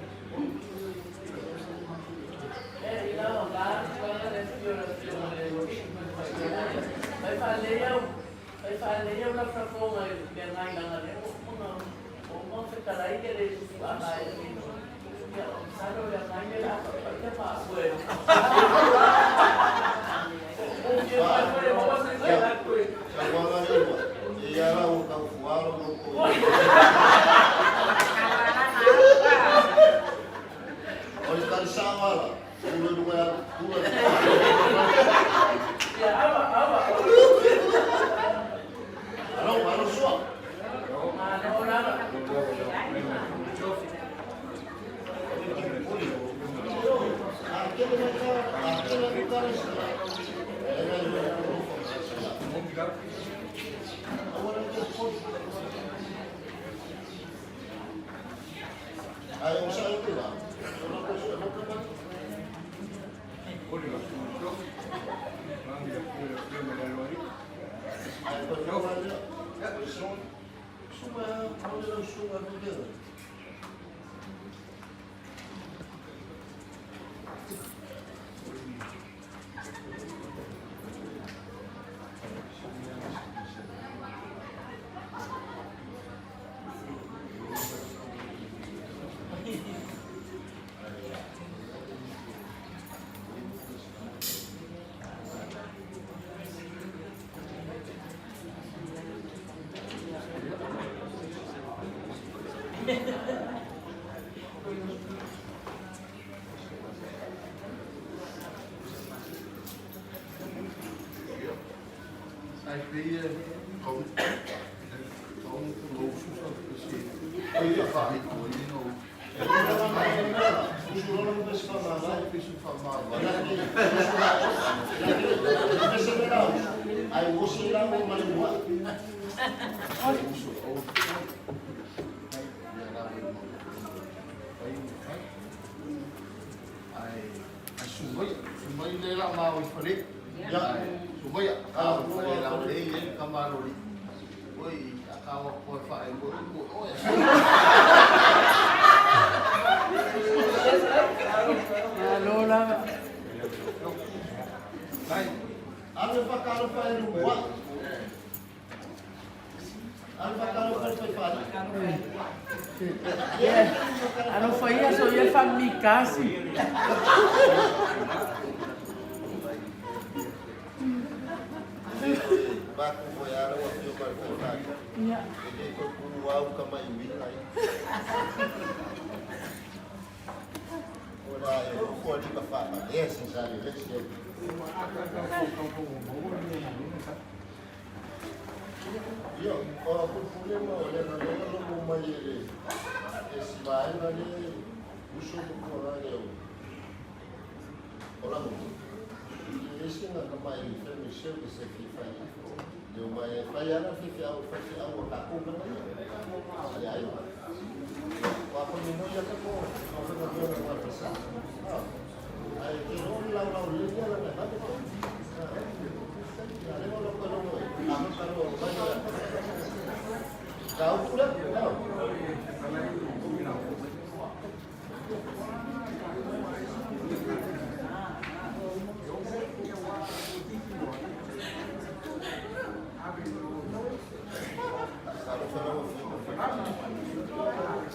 Ano foi isso? Eu ia falar me case. Baku boyaro waktu berkotak. Iya. Jadi ikut wow kama iwilai. Ora eu vou ali para falar, esse já ele chega. Yo, kalau pun punya mau oleh mereka lo mau majeli, esbai nali usul orang yang orang ini sih nggak kemarin film show di sekitar dia mai payah fikir awak aku kan ada ayo apa minum ya kan mau apa nak buat besar ayo kira lau ini lah nggak ada tu ada kalau kau pula tahu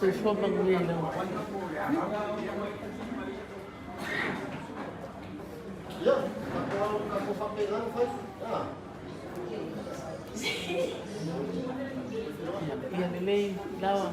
Se for bagulho não. Ya, aku papelan faz. Ah. Ia lelei lawa.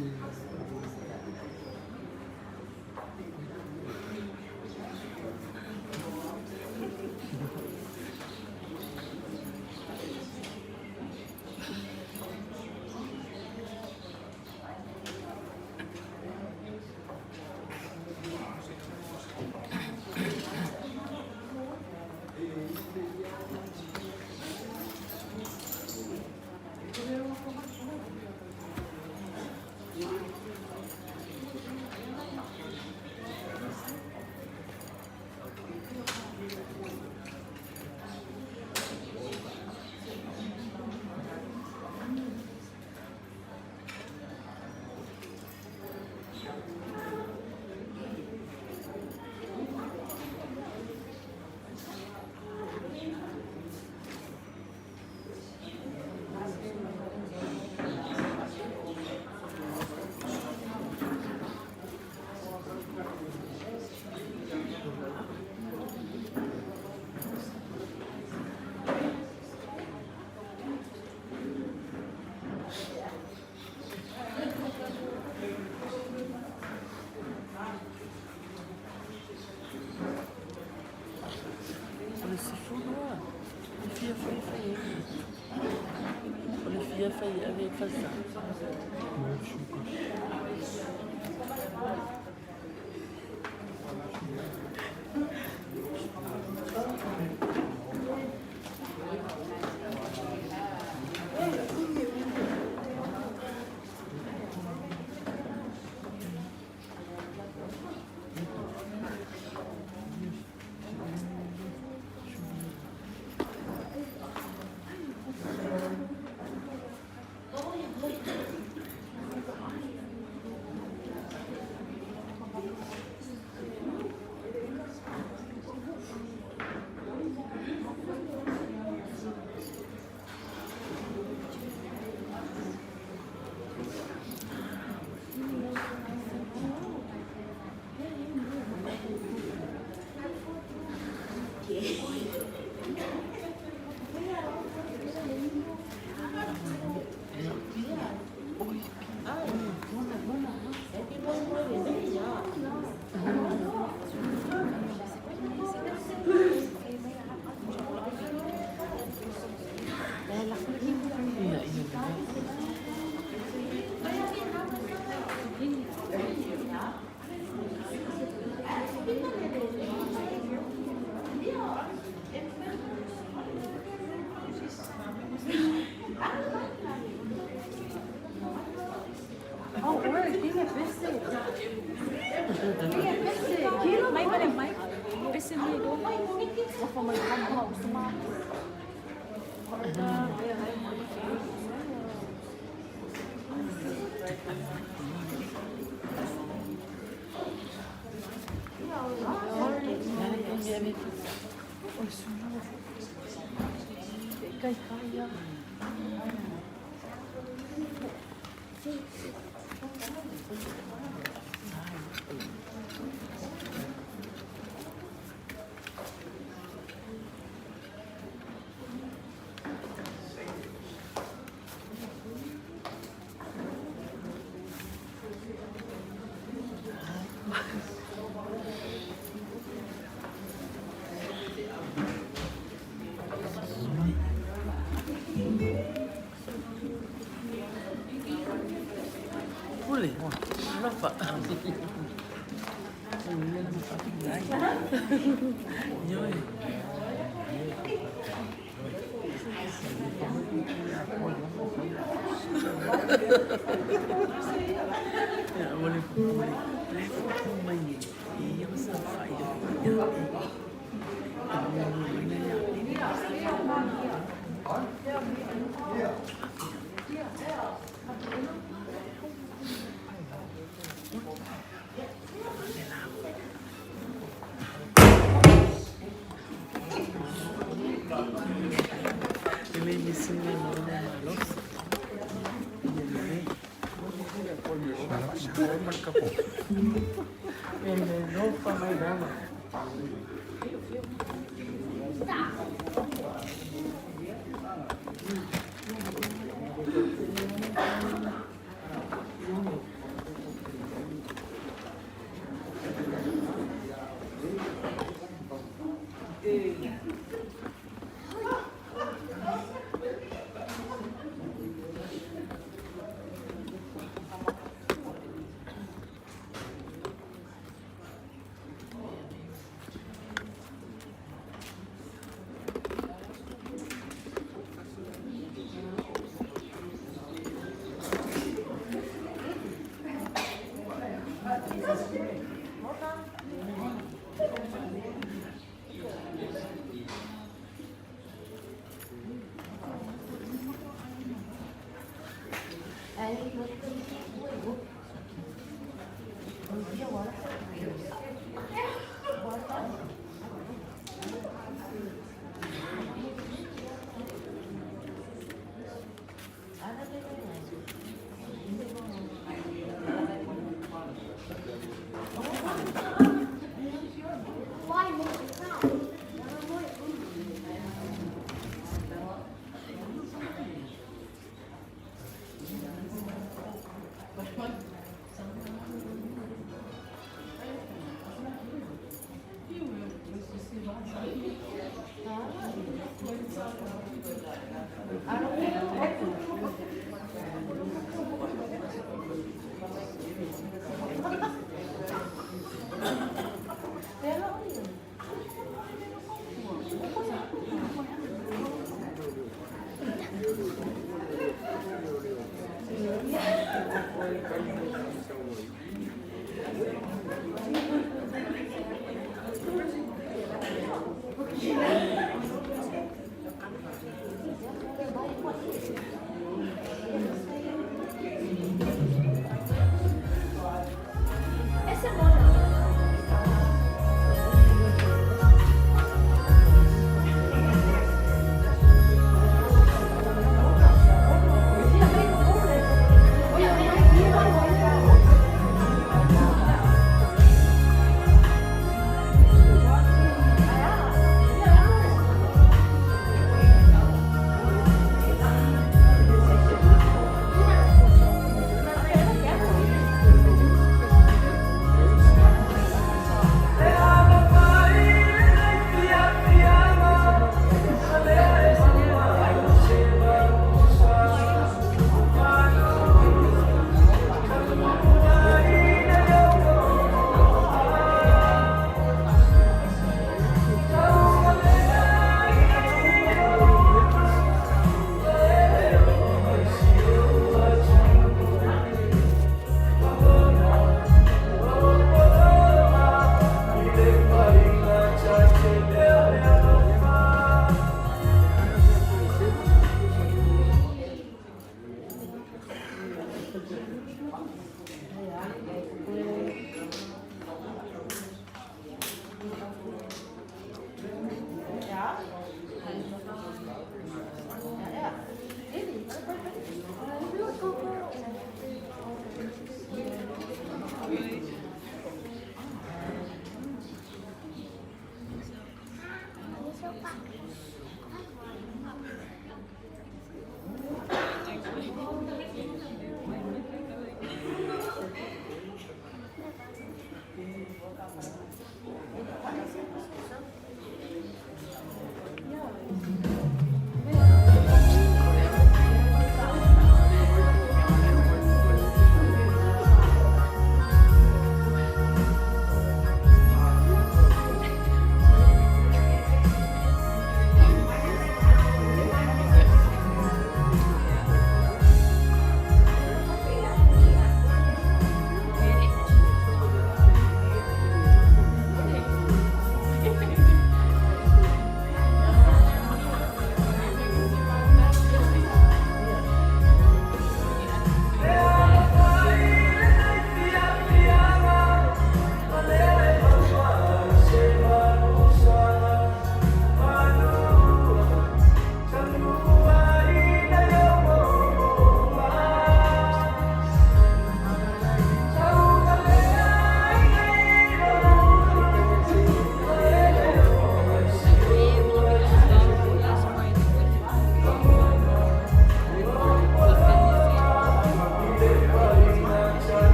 avec ça.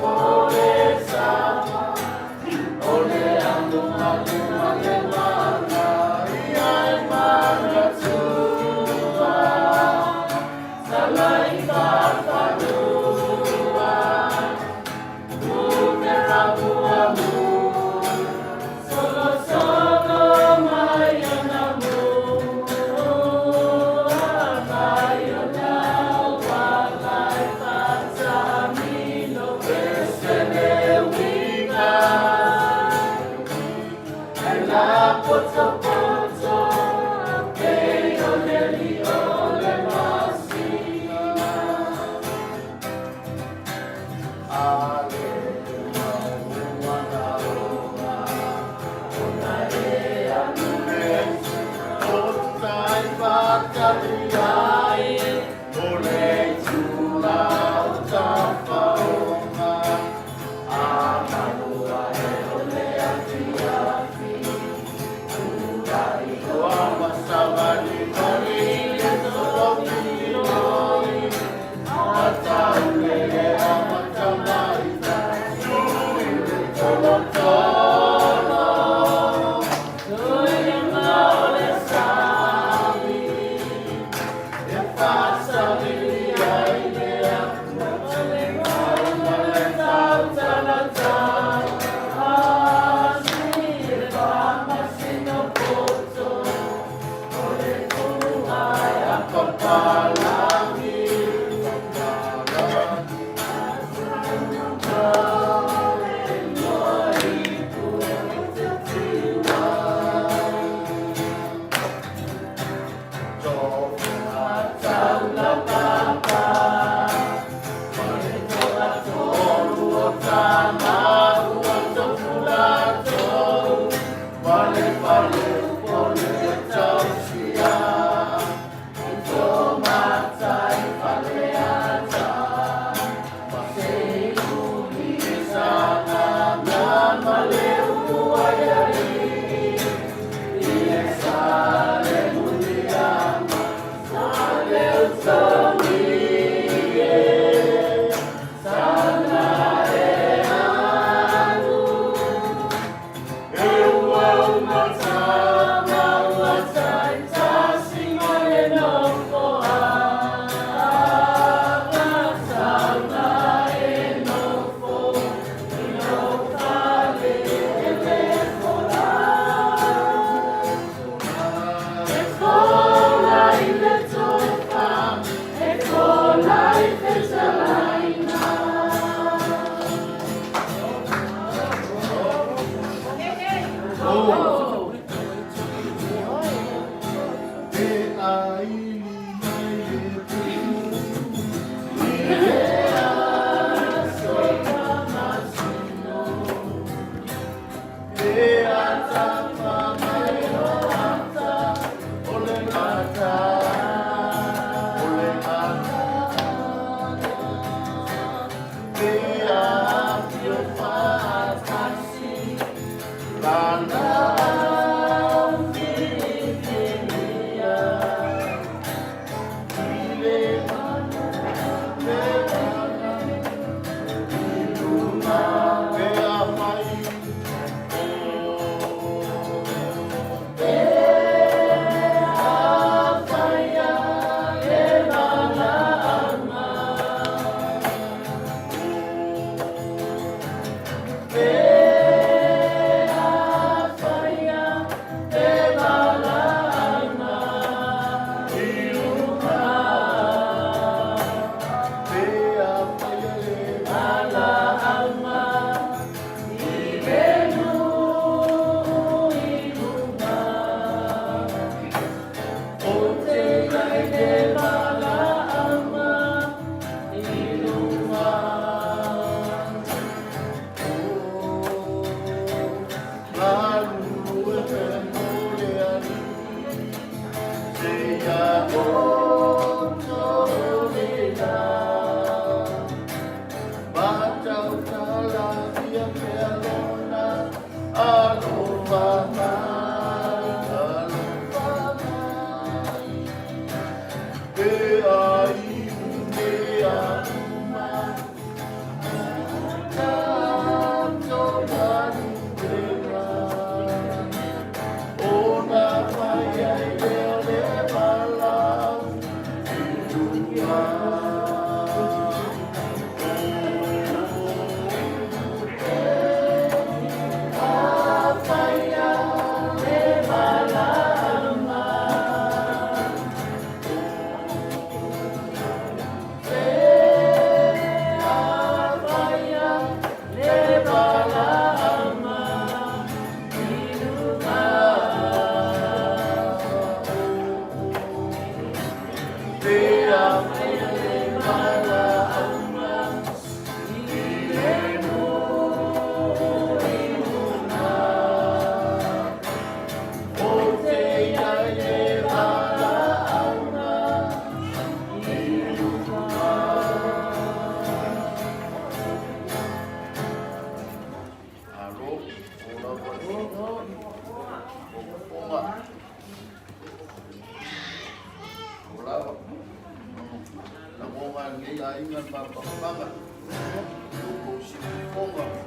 Ole Baba. Funga.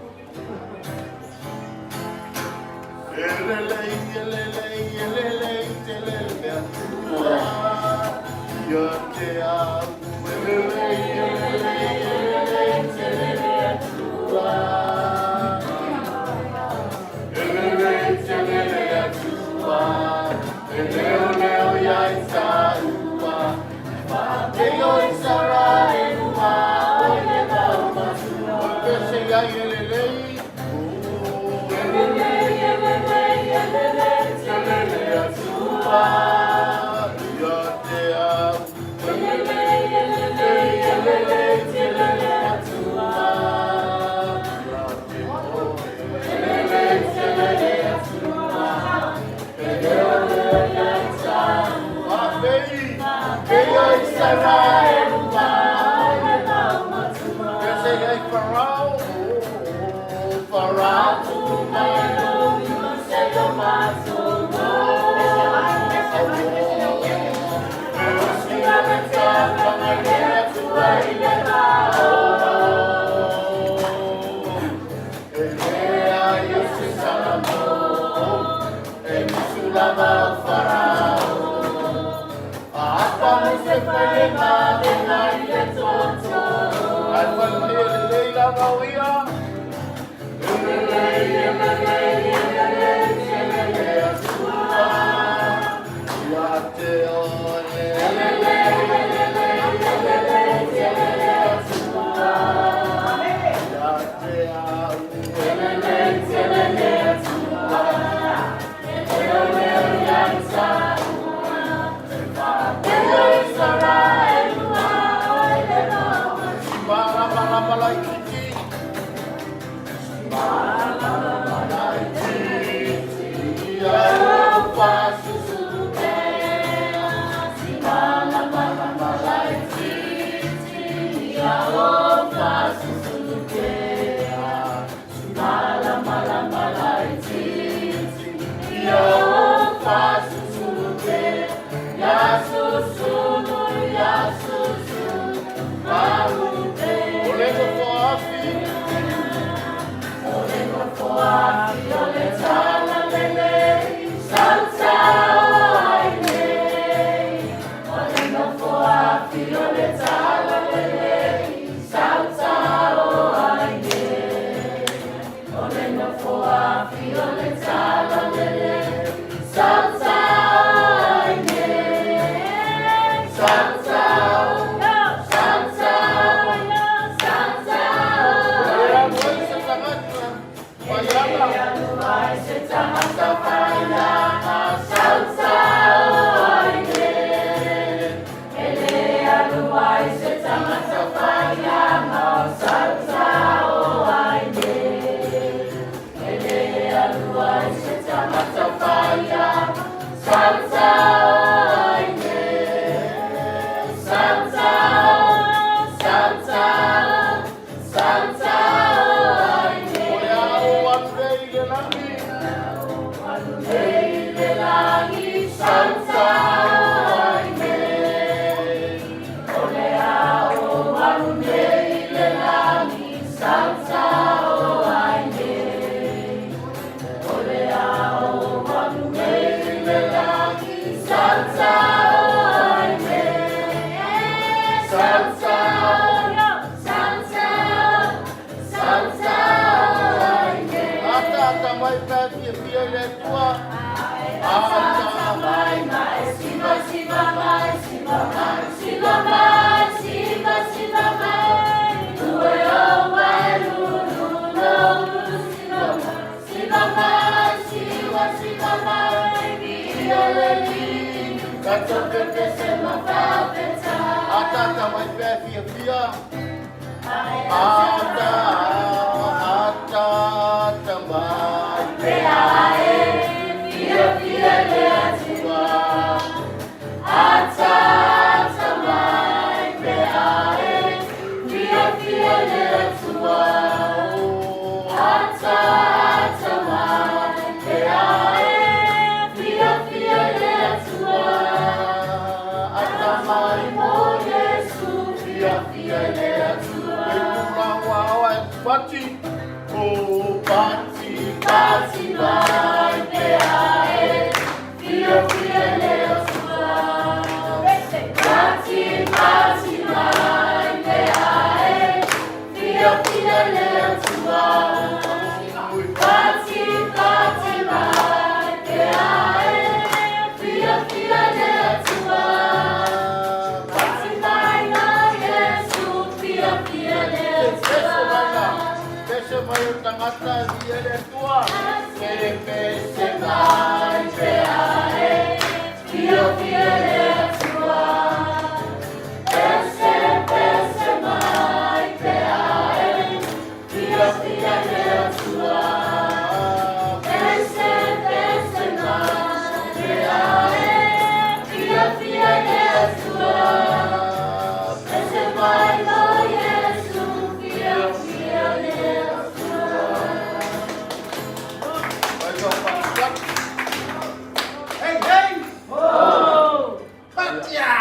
Fia, fia, pati, oh pati, pati mai te ae, fio fio leo sua. Pati, pati mai te ae, fio fio leo sua. Pati, pati mai te ae, fio fio leo sua. Pati mai na Yesu, fio fio leo sua. Pese mai o tangata dia le tua. Pese mai te ae, fio fio leo sua. Pese mai te ae, fio fio leo sua. Pese mai te ae, fio fio leo sua. Pese mai no Yesu, fio fio leo sua. Hey, hey! Oh! Patia!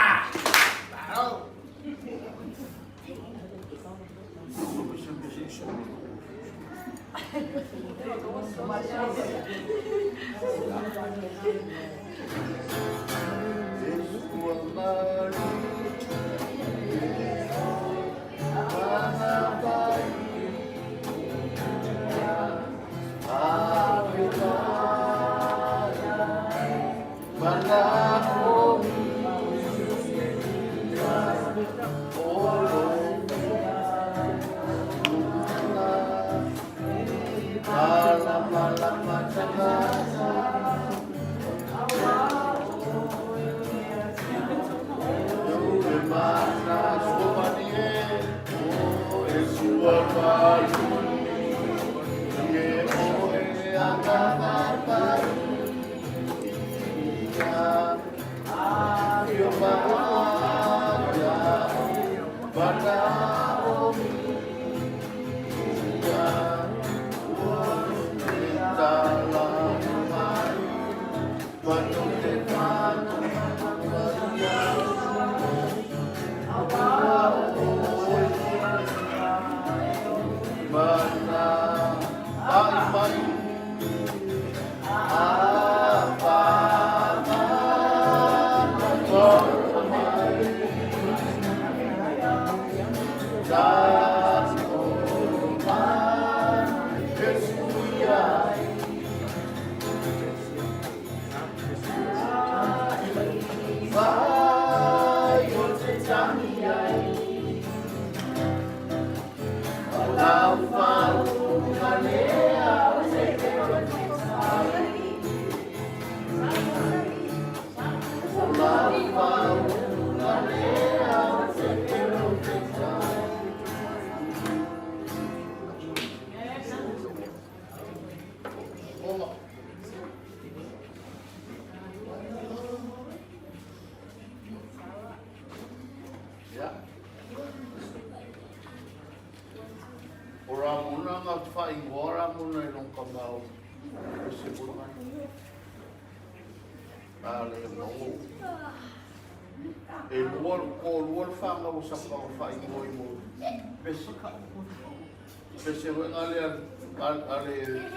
Pese wen ale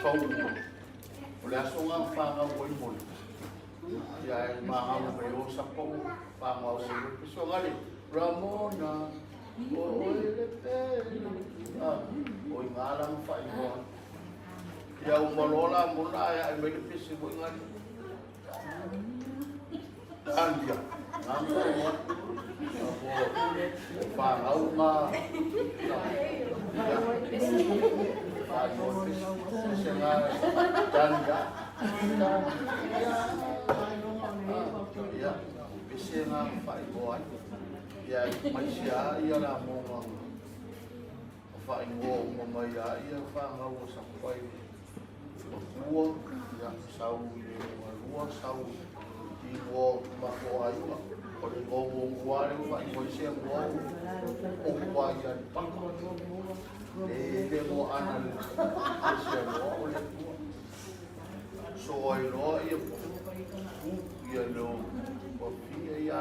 tau ole asonga whanga woi moi ia e maha me o sapo whanga o se pese o ngale Ramona o ele te o ngala whai moa ia o malola mona ia e mele pese woi ngale Andia Nangko moa whanga o ngā Demo anal so I know ia lo o fia ia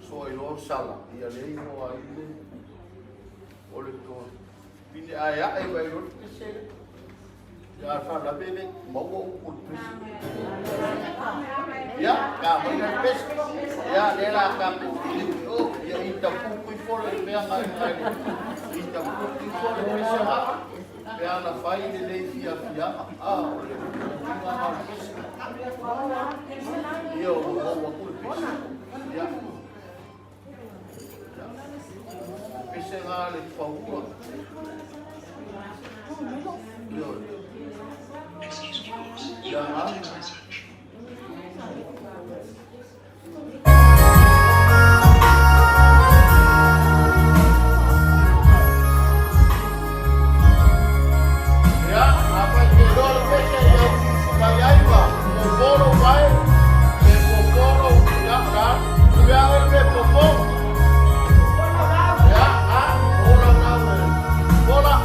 so I know sala ia le mo ai o le to Bini ayah ay bayon pese. Ya sana bini mau ukut pese. Ya kamu yang pese. Ya nela kamu itu ya ita pupui fora yang ngai. Ita pupui fora pese apa? Yang na fai de leifia fia. Oleh ngai pese. Yo mau ukut pese. Ya. Pese ngale faua. Jangan. Ya, apa kedol pese yang bayai ba? Poporo bae, poporo ya kan? Biar be poporo. Ya, bola nawe. Bola.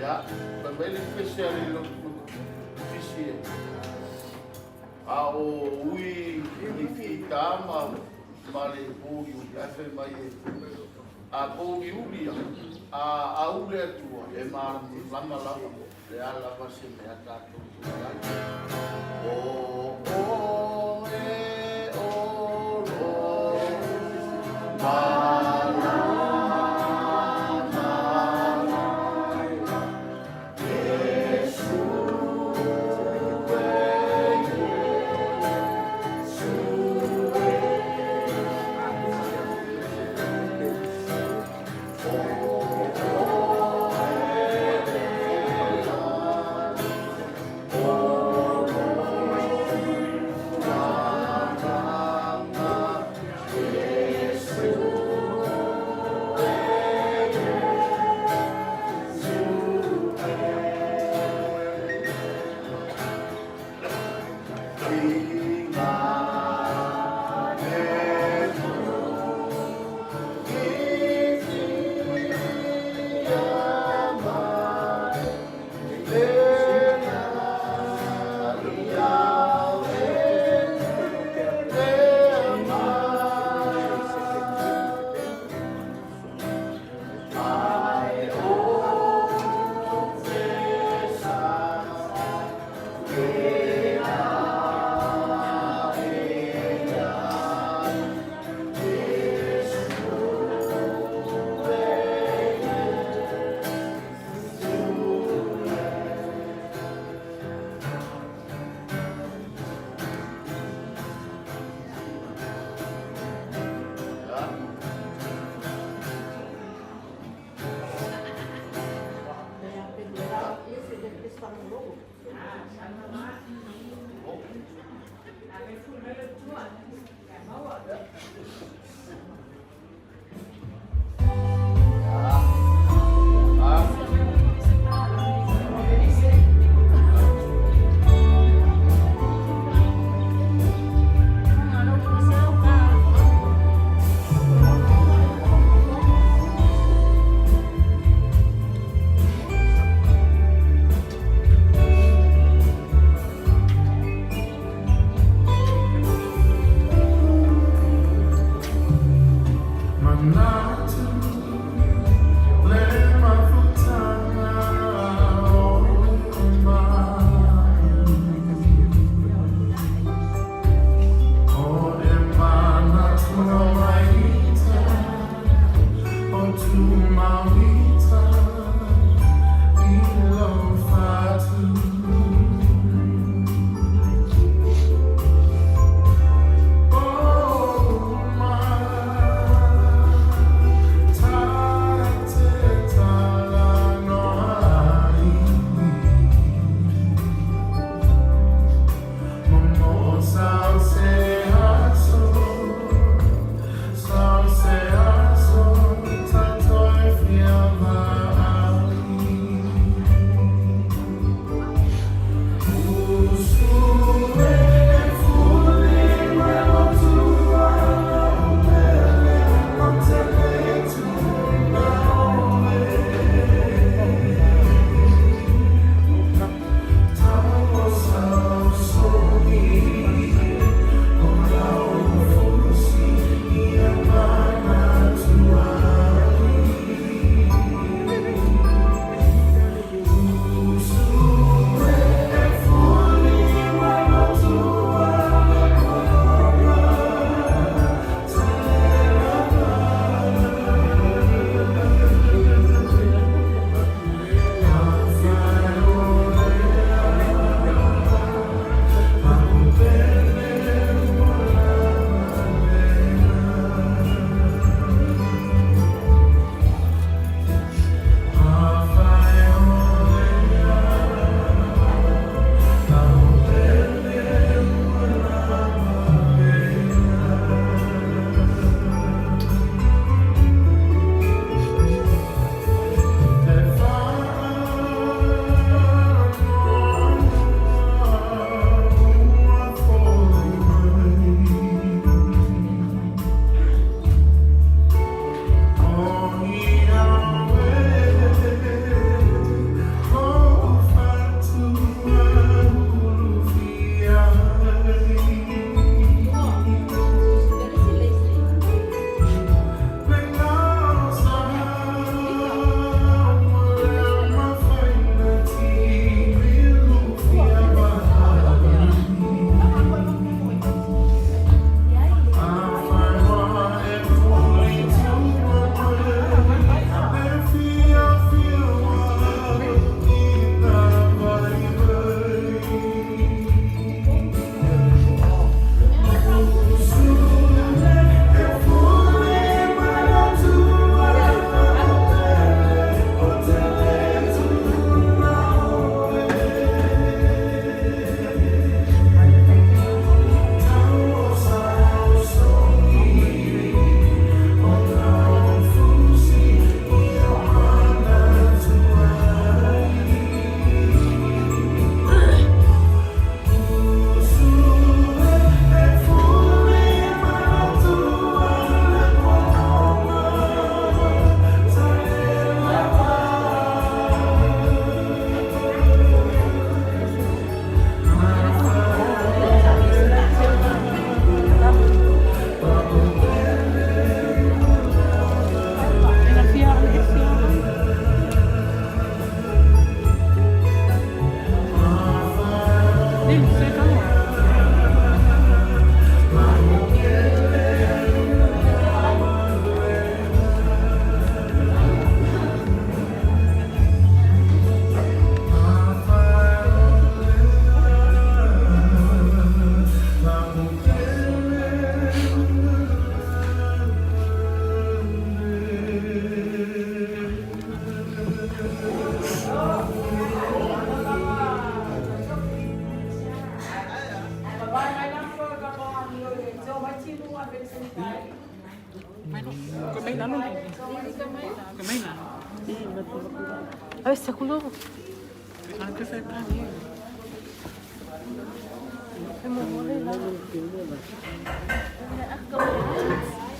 Ya, berbalik spesial itu visi. Au ui ni kita ma male pūgi uli, awhi mai e a pūgi uli a ule atua e mara lama lama le ala vase me a tātou o e o lo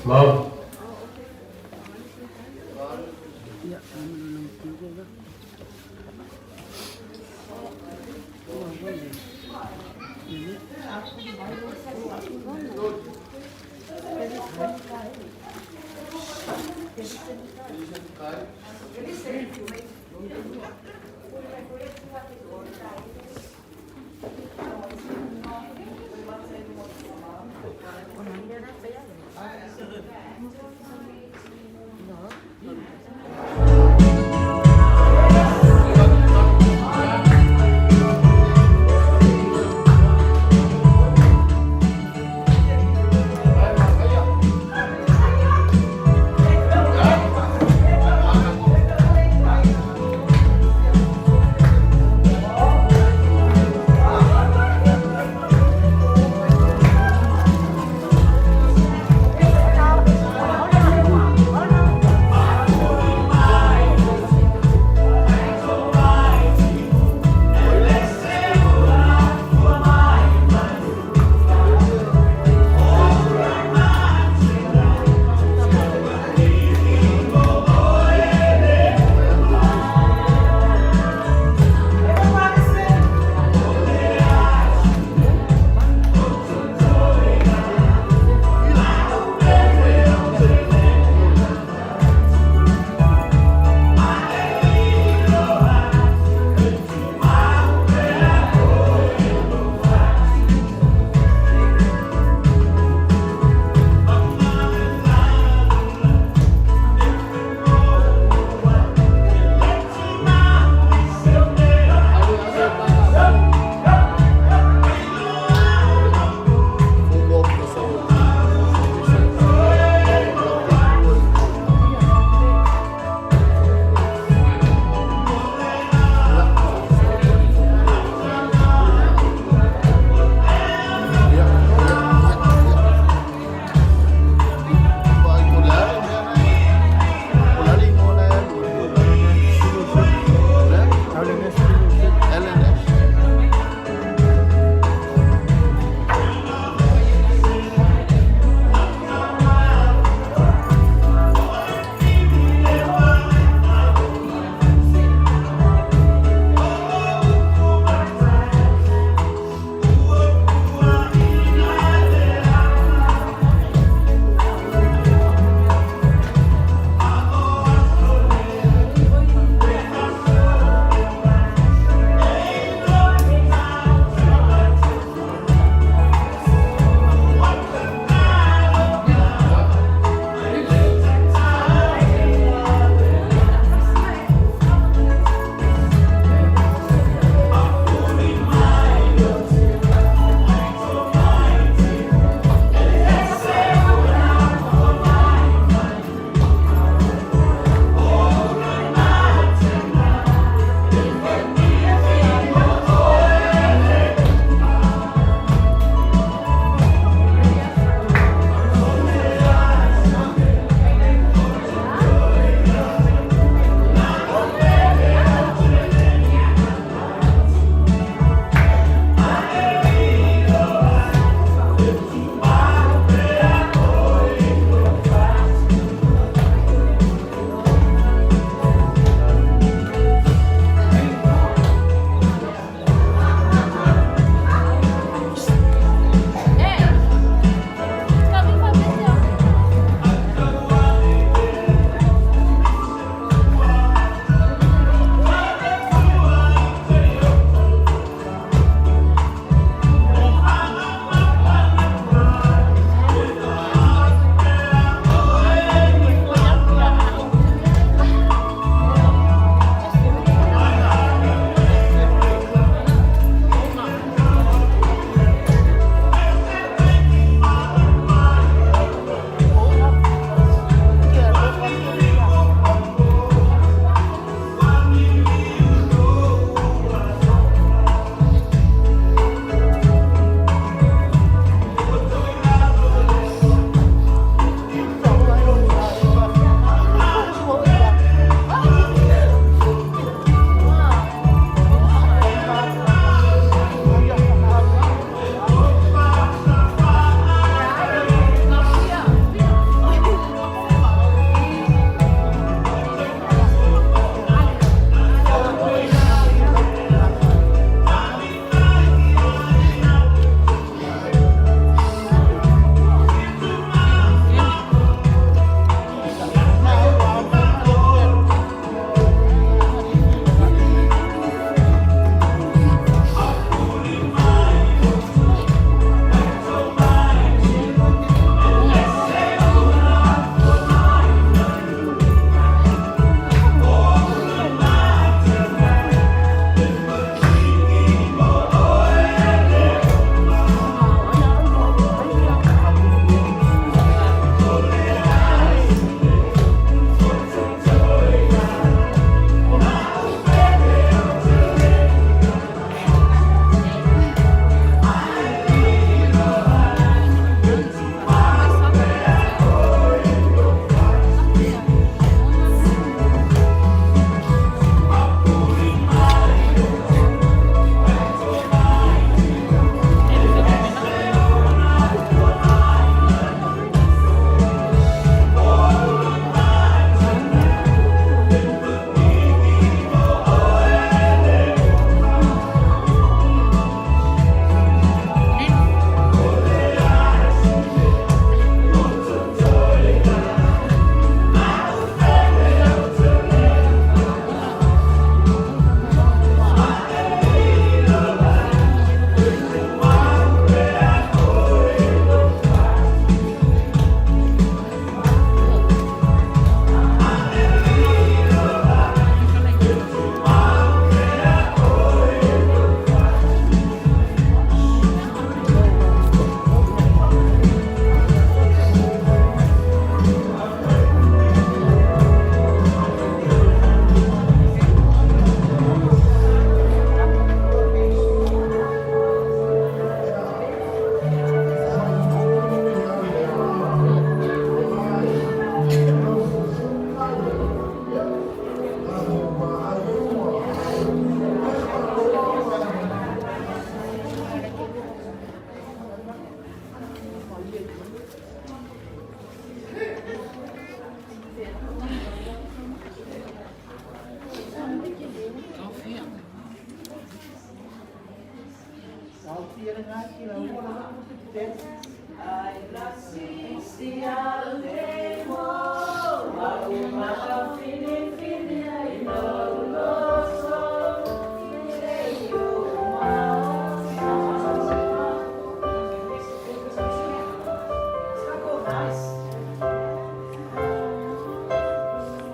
Mau.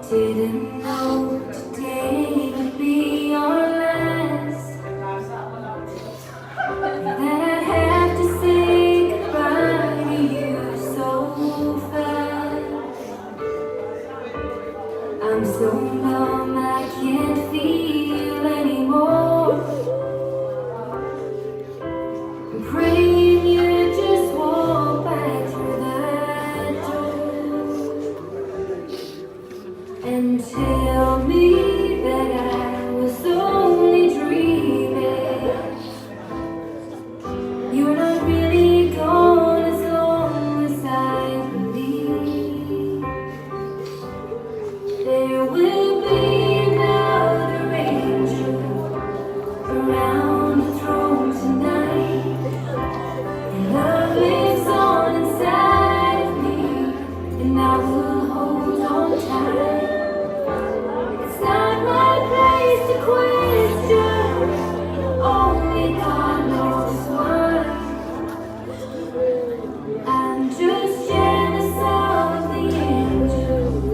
Didn't know today would be our last, that I'd have to say goodbye to you so fast. I'm so numb I can't feel anymore. I'm praying you just walk back through that door and tell me that I was only dreaming. You're not really gone as long as I believe. There will be another angel around the throne tonight. Your love lives on inside of me, and I will hold on tight. It's not my place to question, only God knows why. I'm just jealous of the angels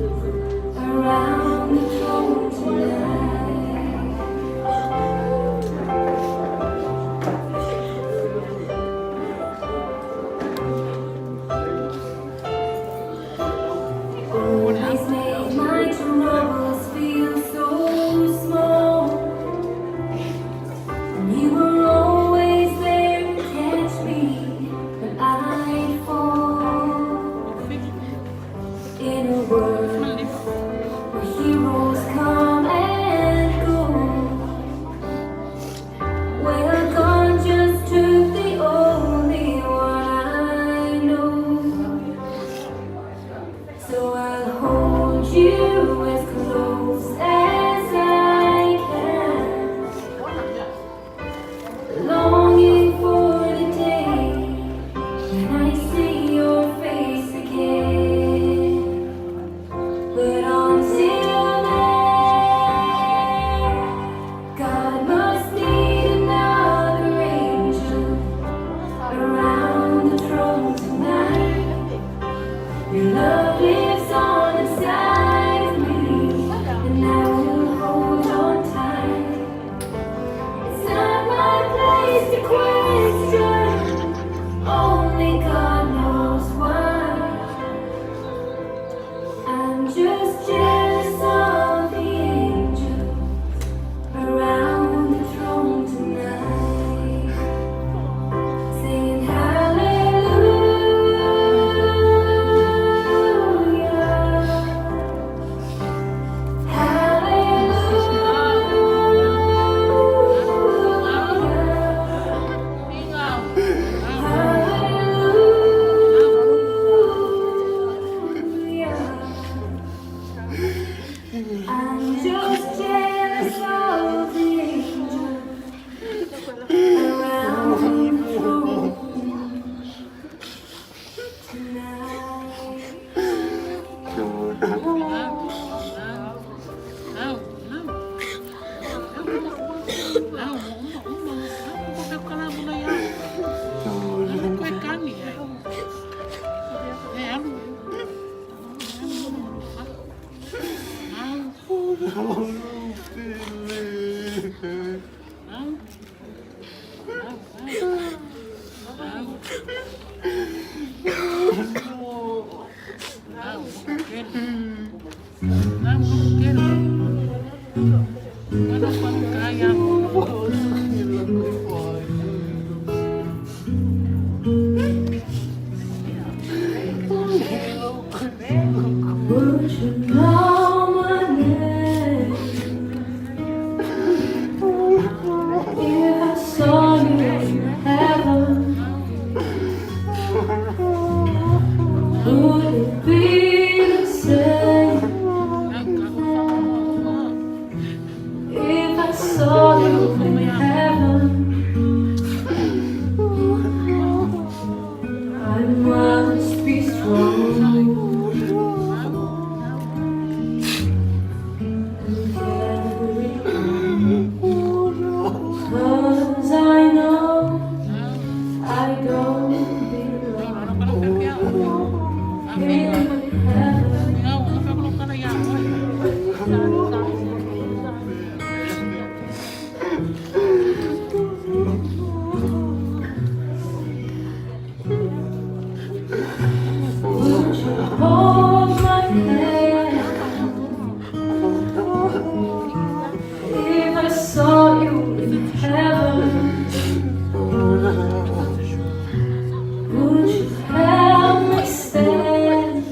around the throne tonight. Always made my troubles feel so small, and you were always there to catch me when I fall. In a world where heroes come and go, well, God just took the only one I know. So I'll hold you as close as I can, longing for the day when I see your face again. But until then, God must need another angel around the throne tonight. Your love lives on inside of me, and I will hold on tight. It's not my place to question, only God knows why. I'm just jealous of the angels around the throne tonight, singing hallelujah. I'm just jealous of the angels around the throne Would you know my name if I saw you in heaven? Would it be the same if I saw you in heaven? Hold my hand. If I saw you in heaven, would you help me stand?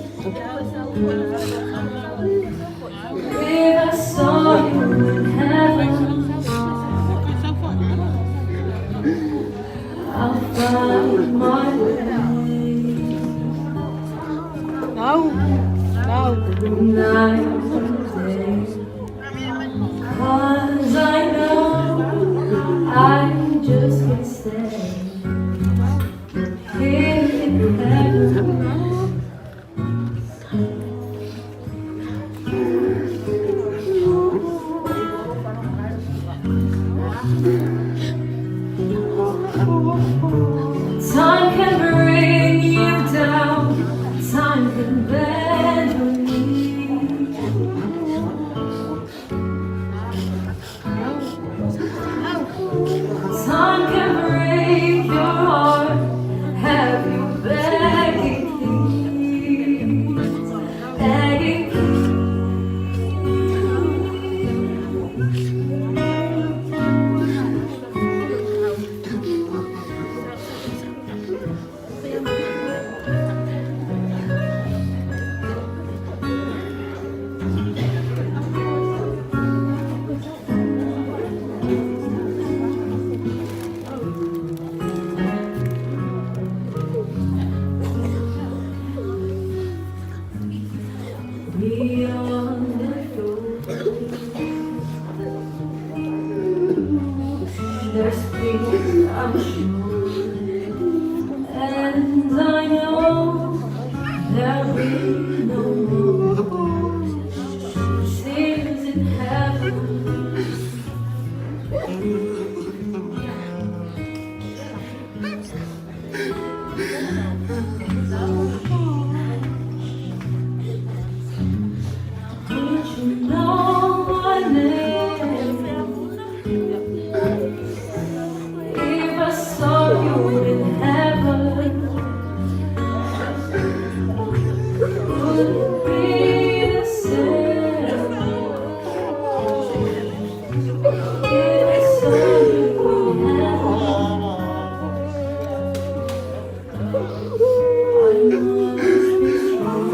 If I saw you in heaven, I'll find my way. Night and day, 'cause I know I just can't stay here in heaven. Time can bring you down, time can bend your knees. Time can break your heart, have you begging please, begging please. Beyond the shore, there's peace, I'm sure, and I know there'll be no more sins in heaven. Don't you know my name? If I saw you in heaven, would it be the same? If I saw you in heaven, I must be strong.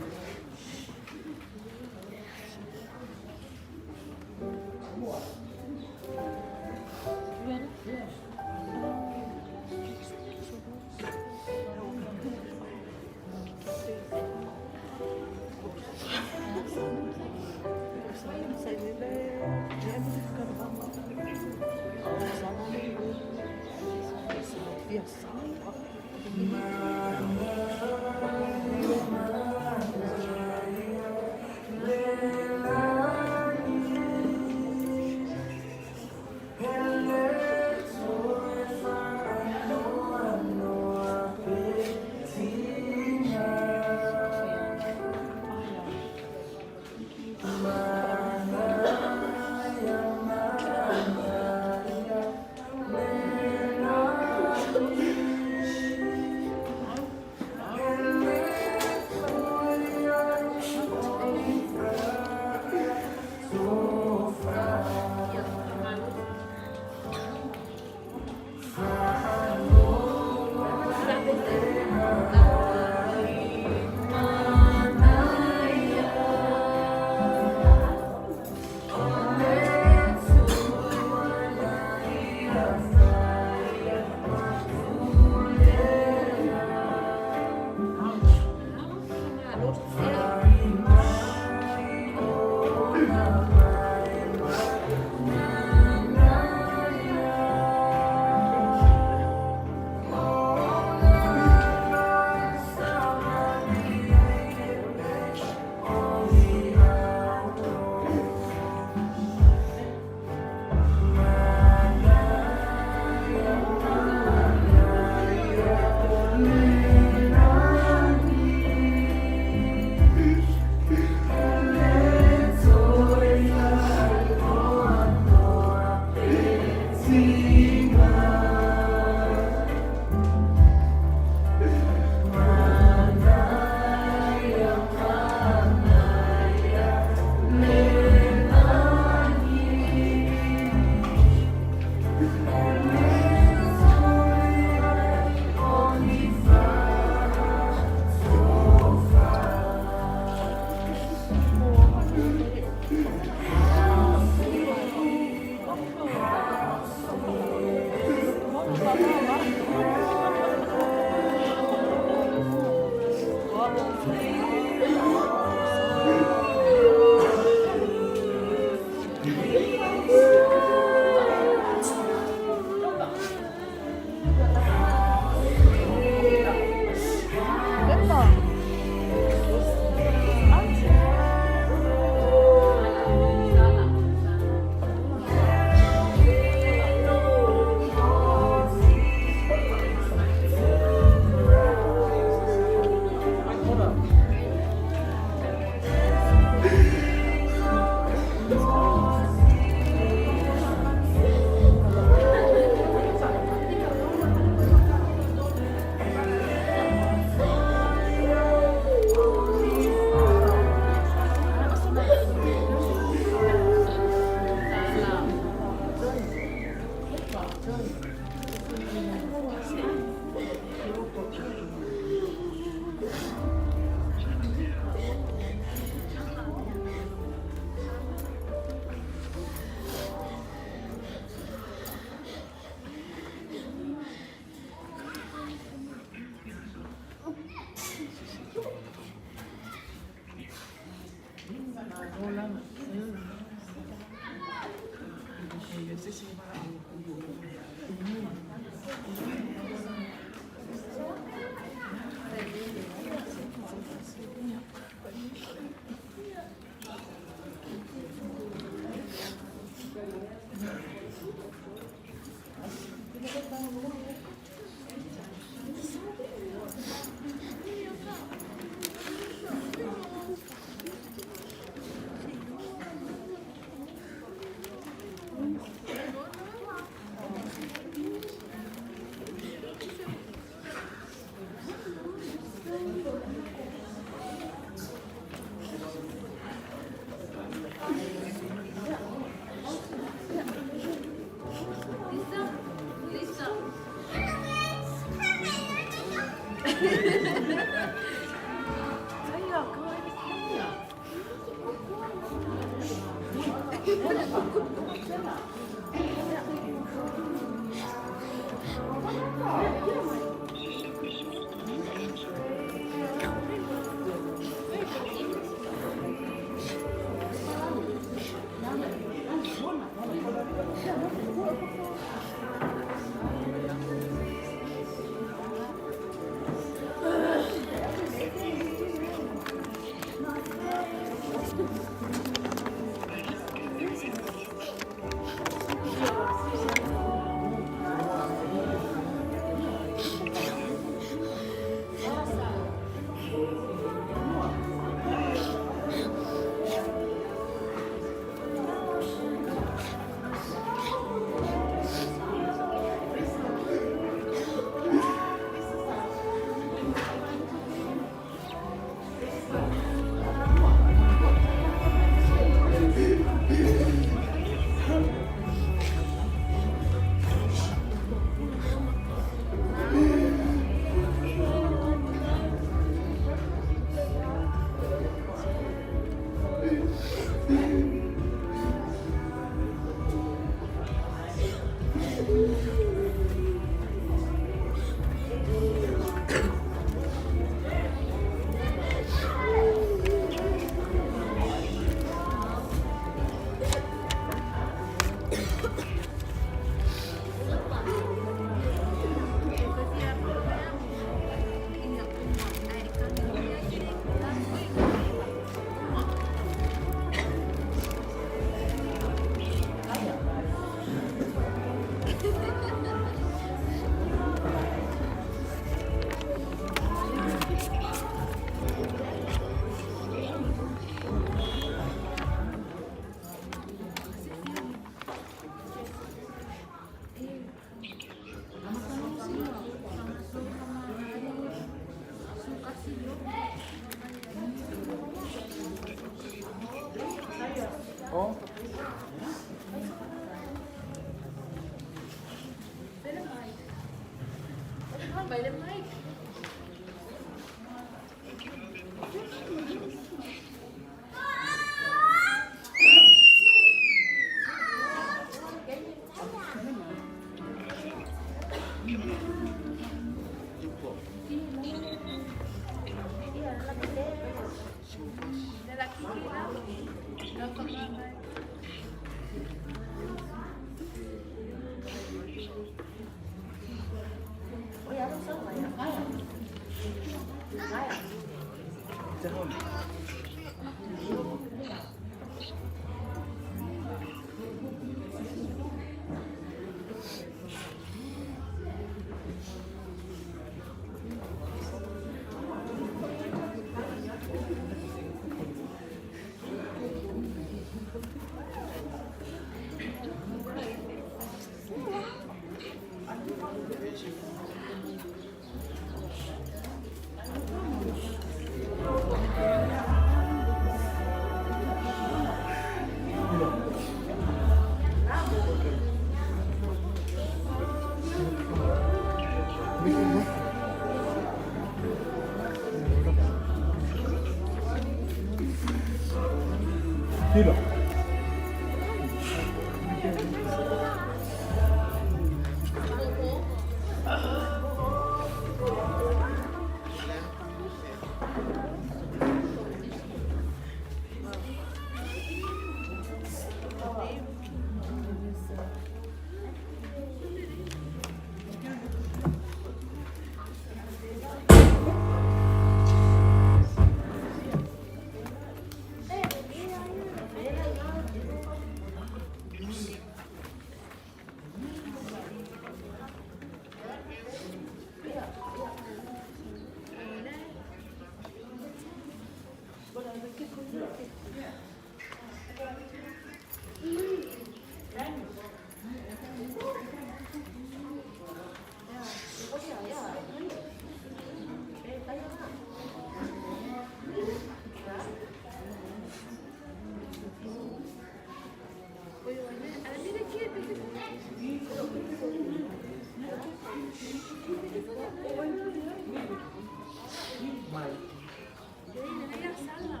Sana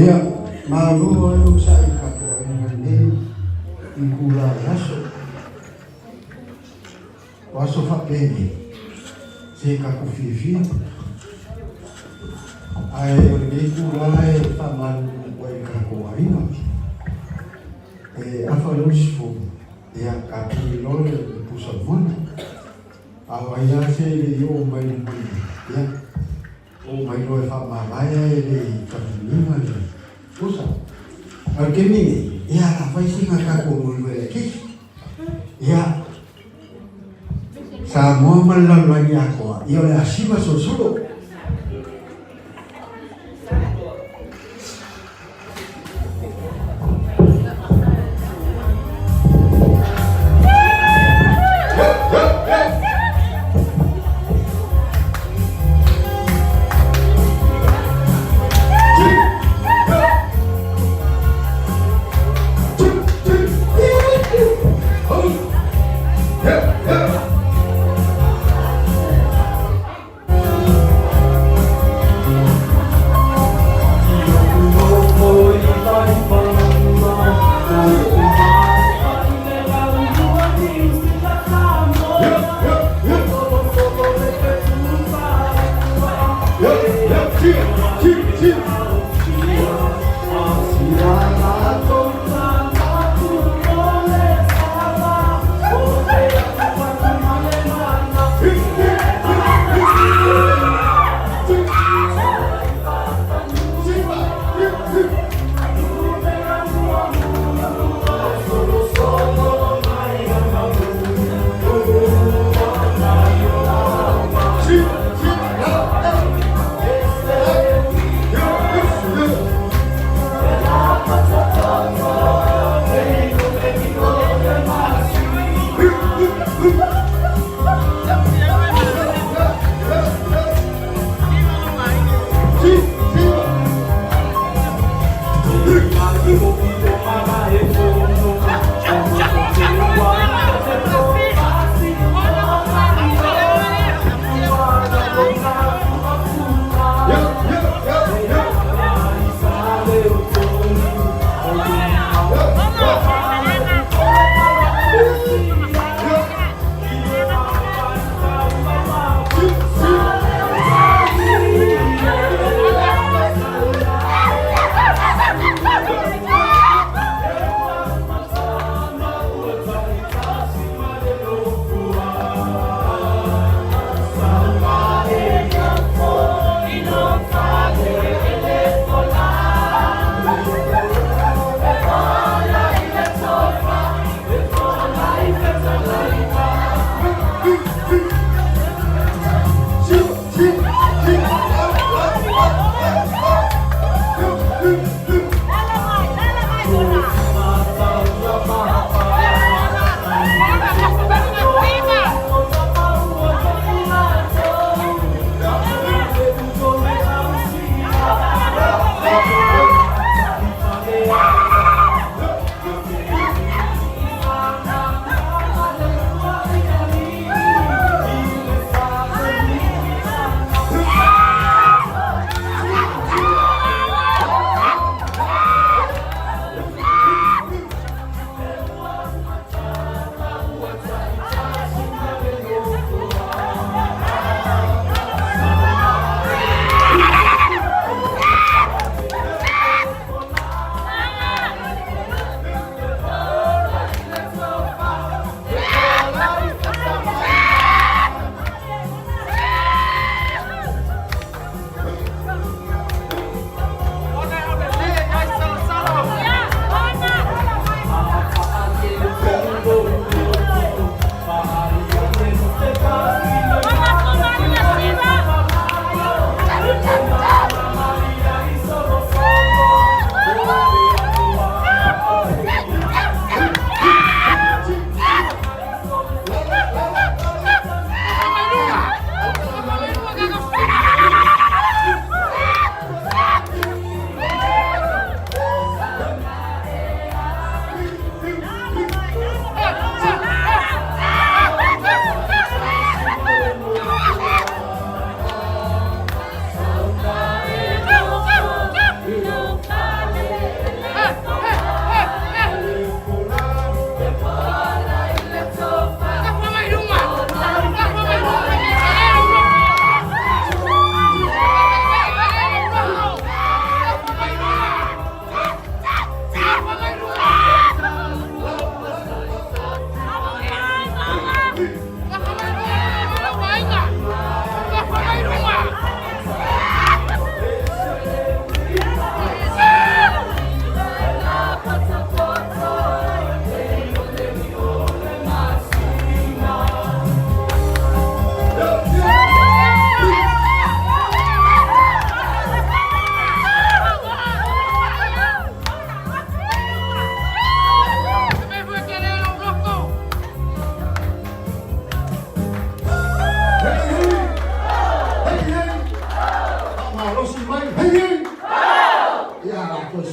Ya, malu ayo saya kata ini ikula waso fakeni saya kaku fifi ayo ikula taman kue kaku arima apa lusfu ya kaku lole pusat mana awalnya saya yo main ya mai loe whamamaya e le taminima le pusa. Al ke mini, ia la whai singa kako mulu e ki. Ia, sa mua malalua ni akoa, ia le asiva sosolo.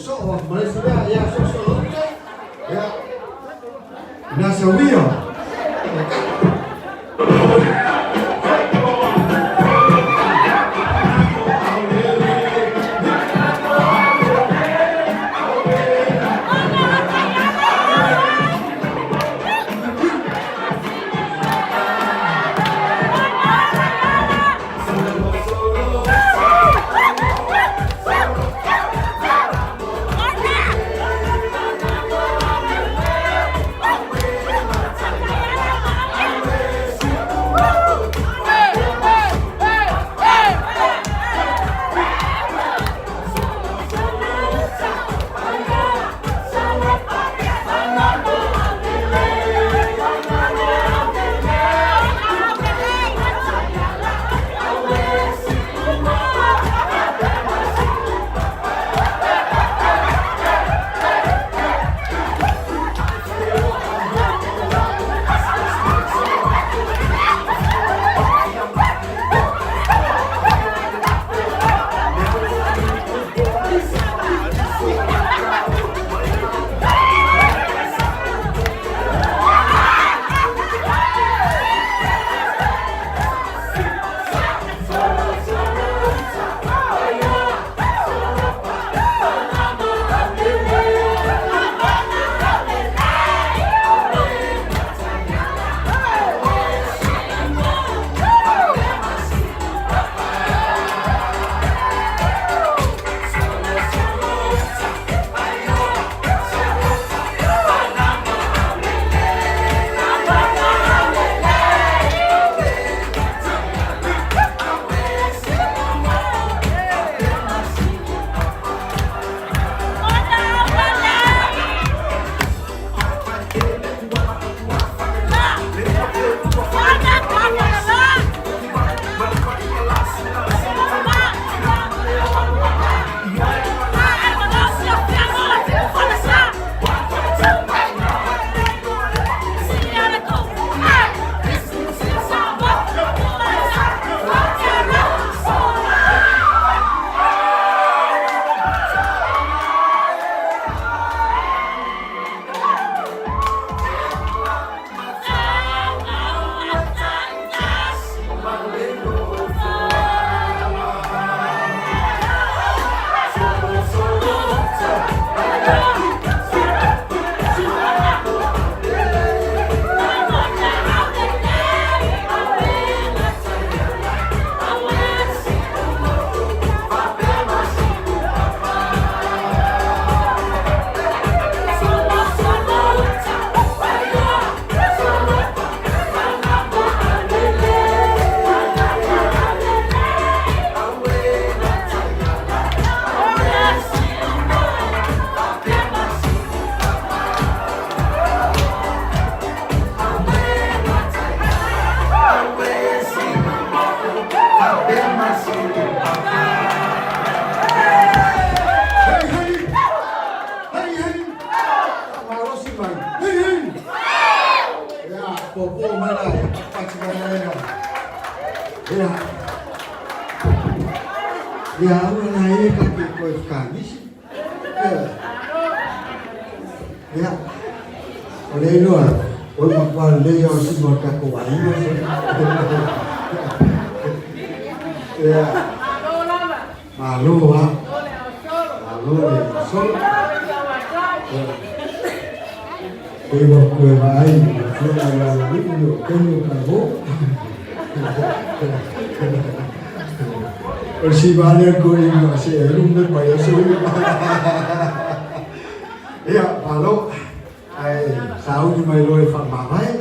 so Malaysia ya so ya nasa wio Ya, una naik kaki kau kamis. Ya, oleh itu, orang makwal dia yang semua kaku ayu. Ya, malu ah, malu ni sol. Ibu kue bayi, kue ayam itu kenu kabu. Persibannya kue masih rumit bayar sulit. Ya, kalau tahu di Melayu Fatmawai,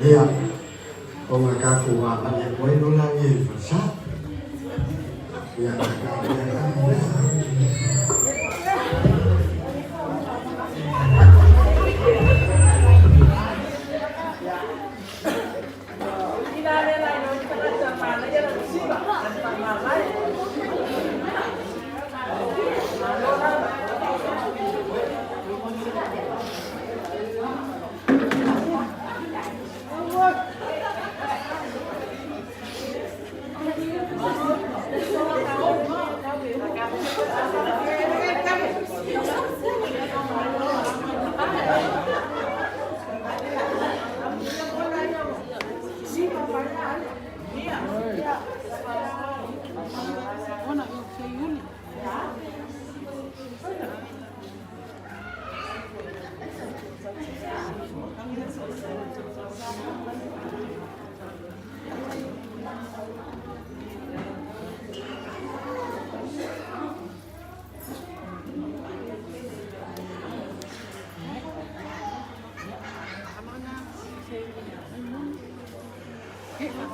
ya, orang kaku apa yang kue nolai fasad. Ya,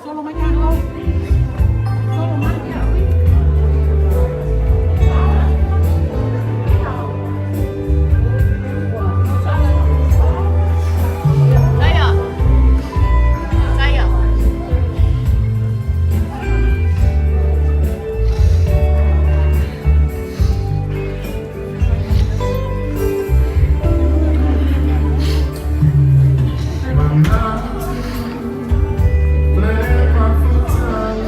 Solo mañana. Solo mañana. Let my foot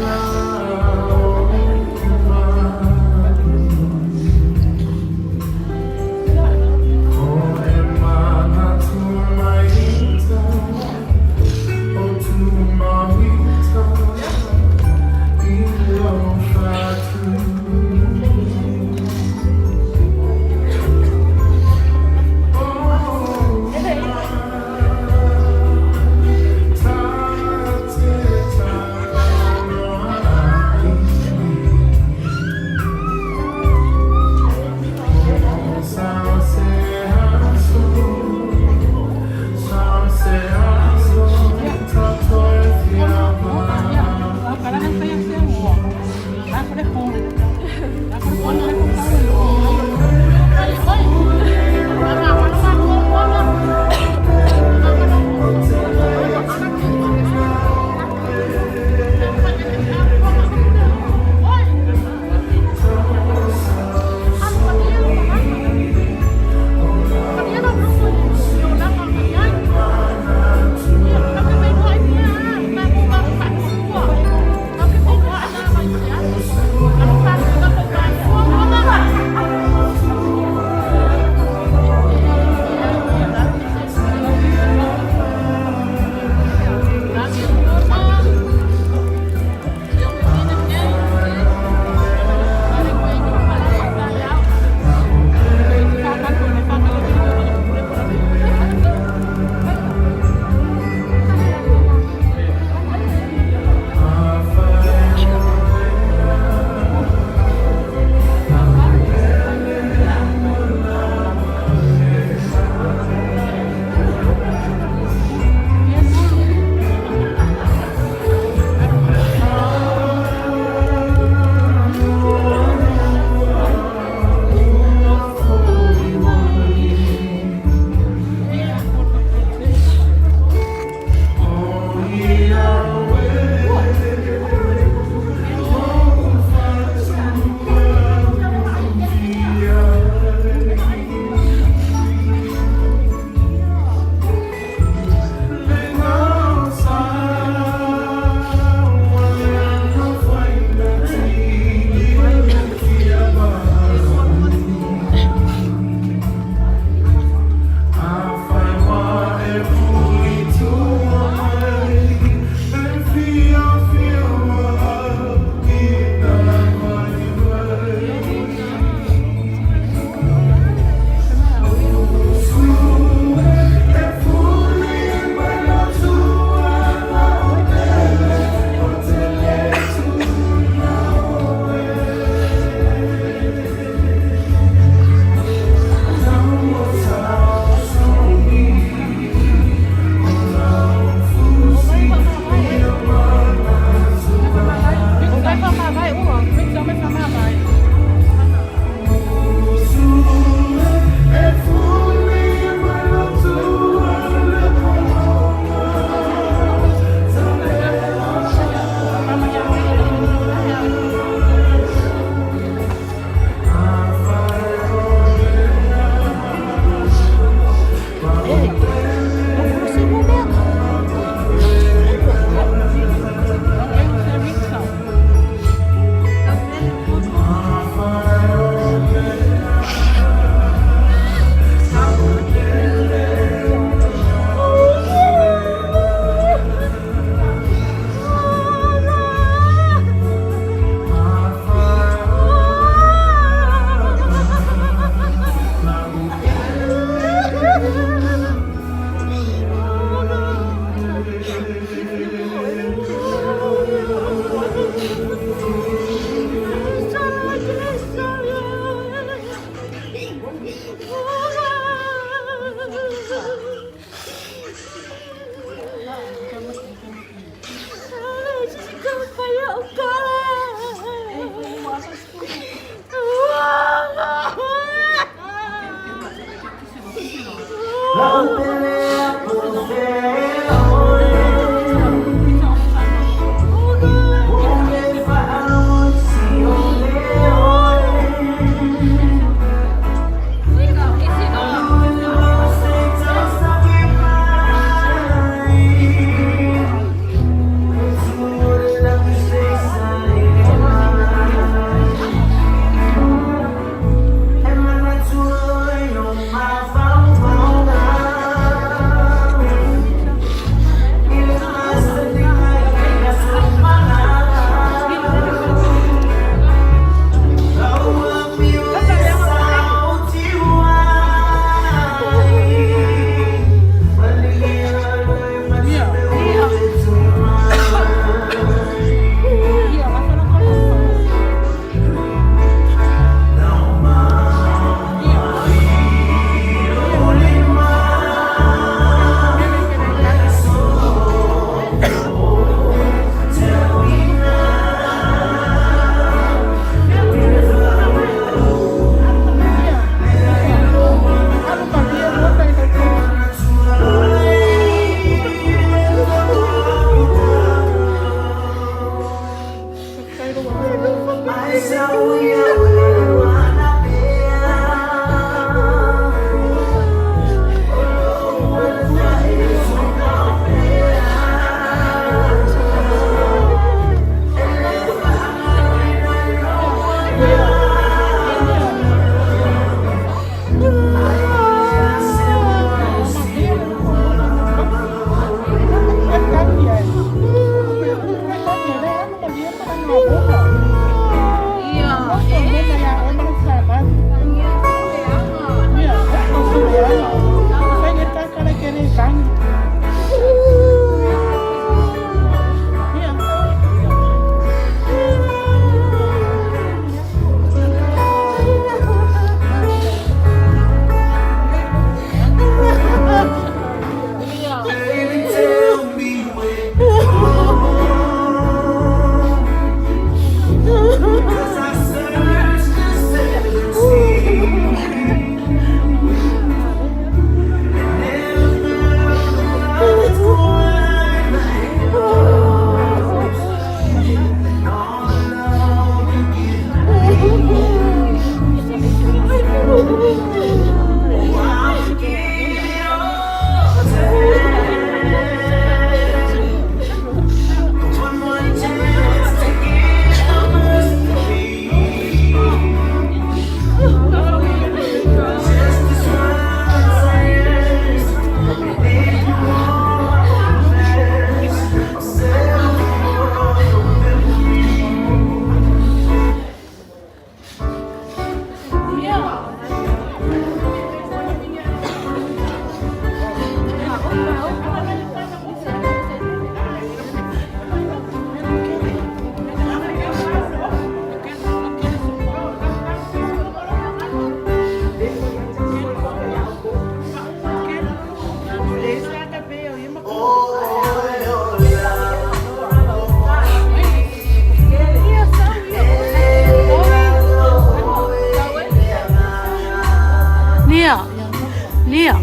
Yeah.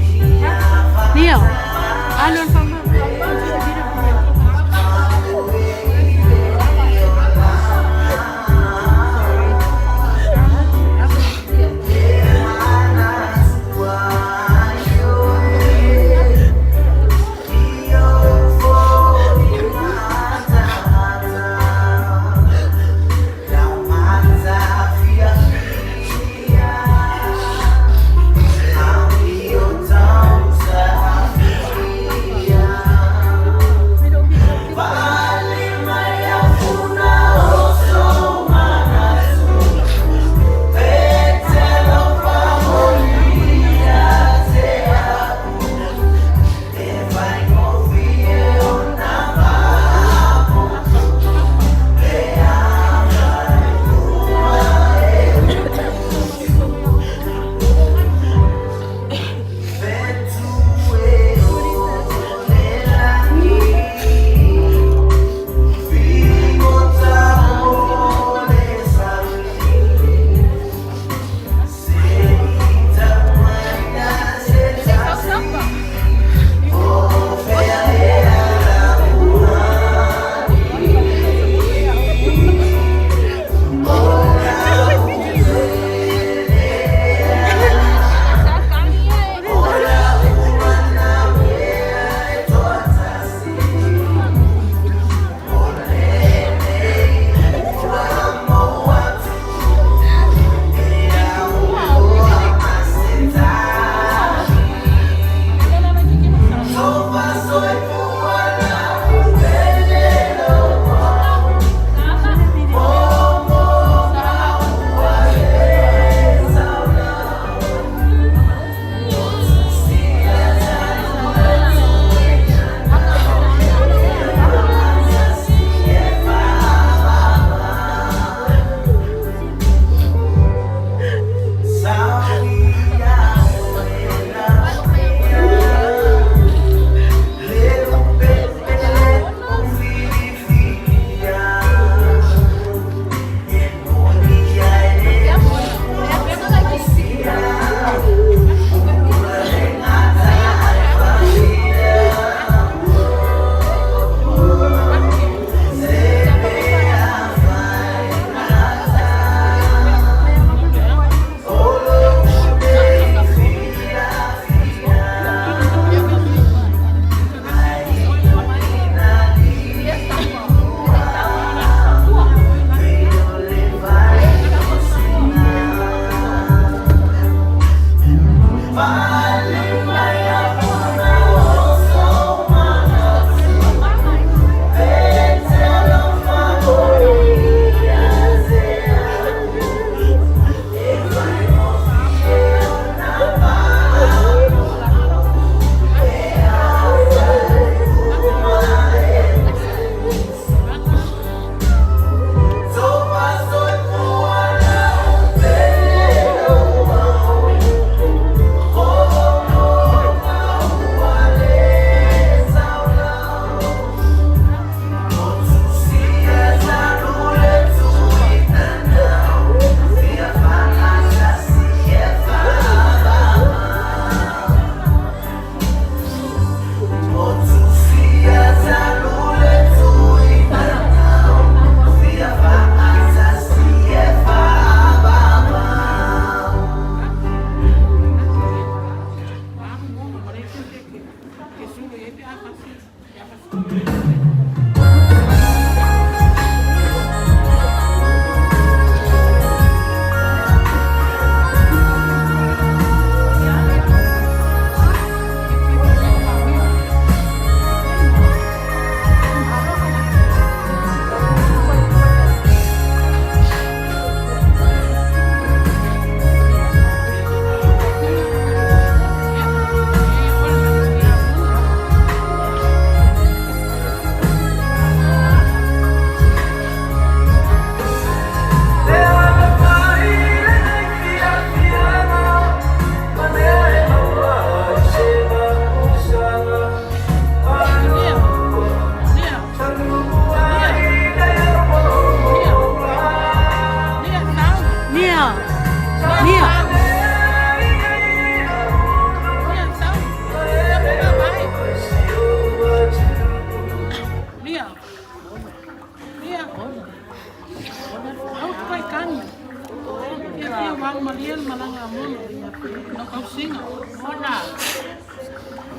Mona.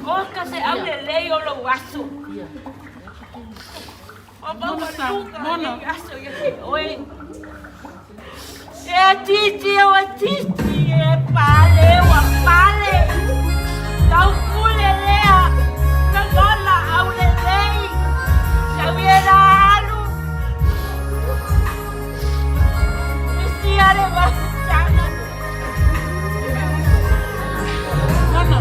O kasi au le lei o lo aso. O ba Mona aso ya ke oi. E titi o titi e pale wa pale. Tau kule lea. Na gola au le lei. Sabiera alu. Mestiare wa sana. Mona.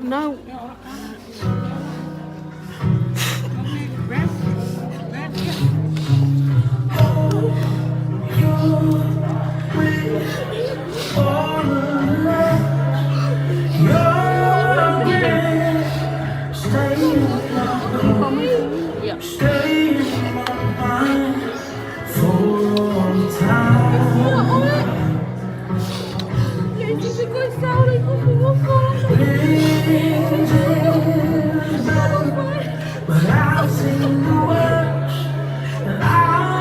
No. But I've seen the worst, and I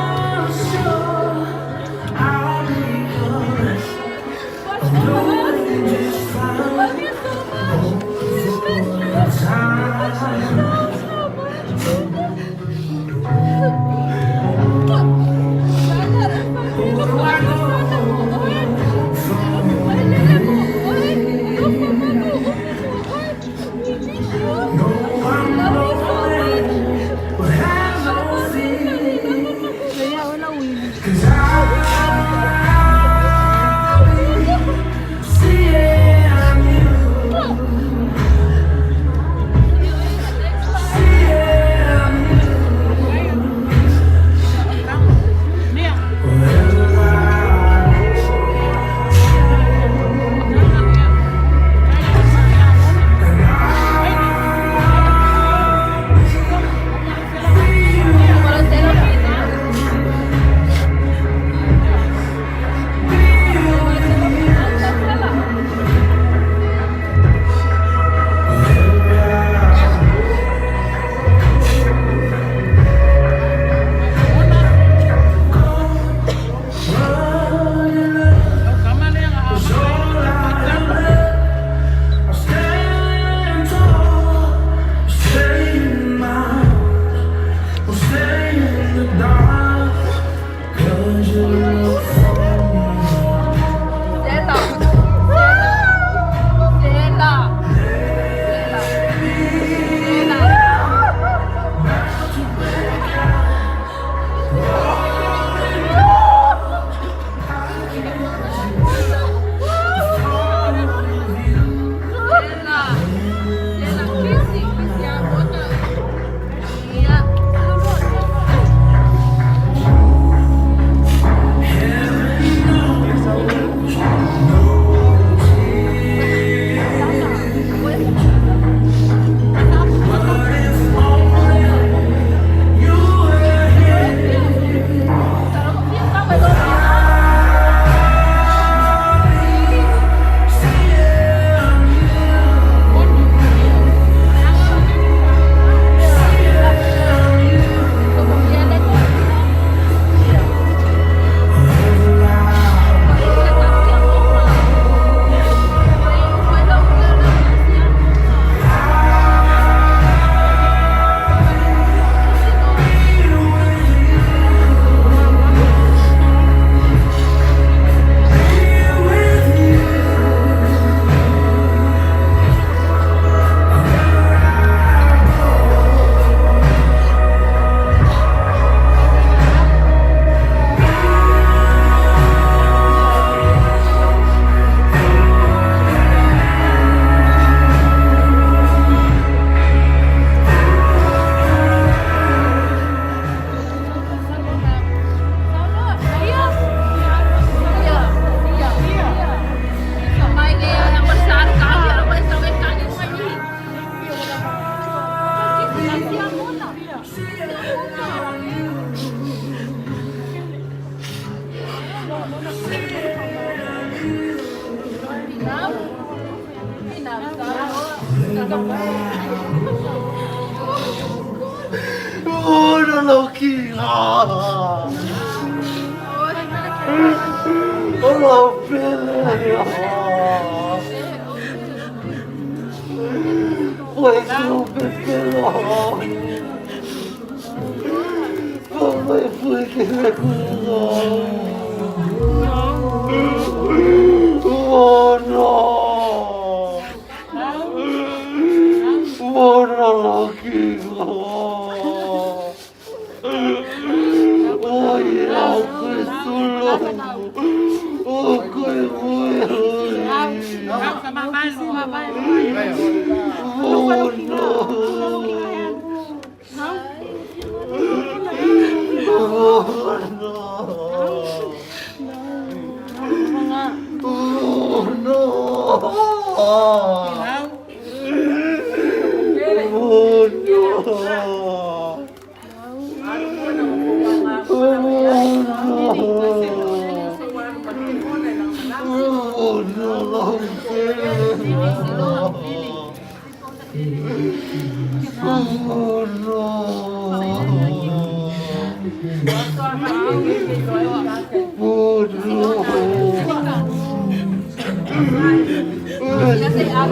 Hãy subscribe cho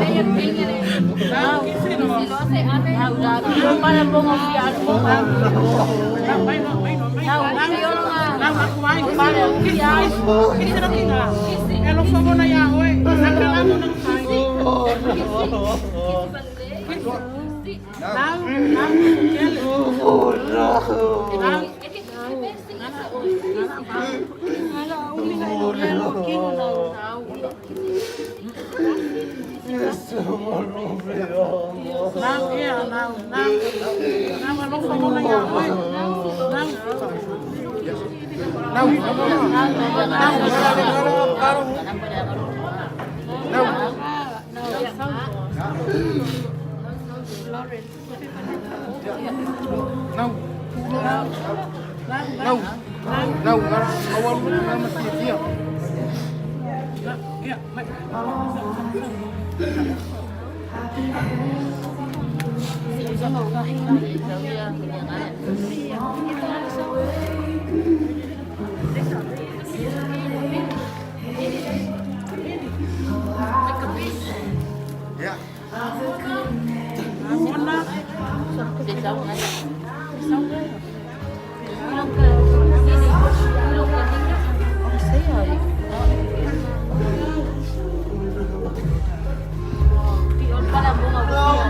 kênh Ghiền Mì Gõ để không bỏ lỡ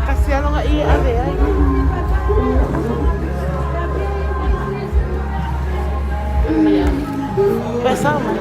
Kasihan lo nggak iya ada ya. Bersama.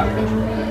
Gracias.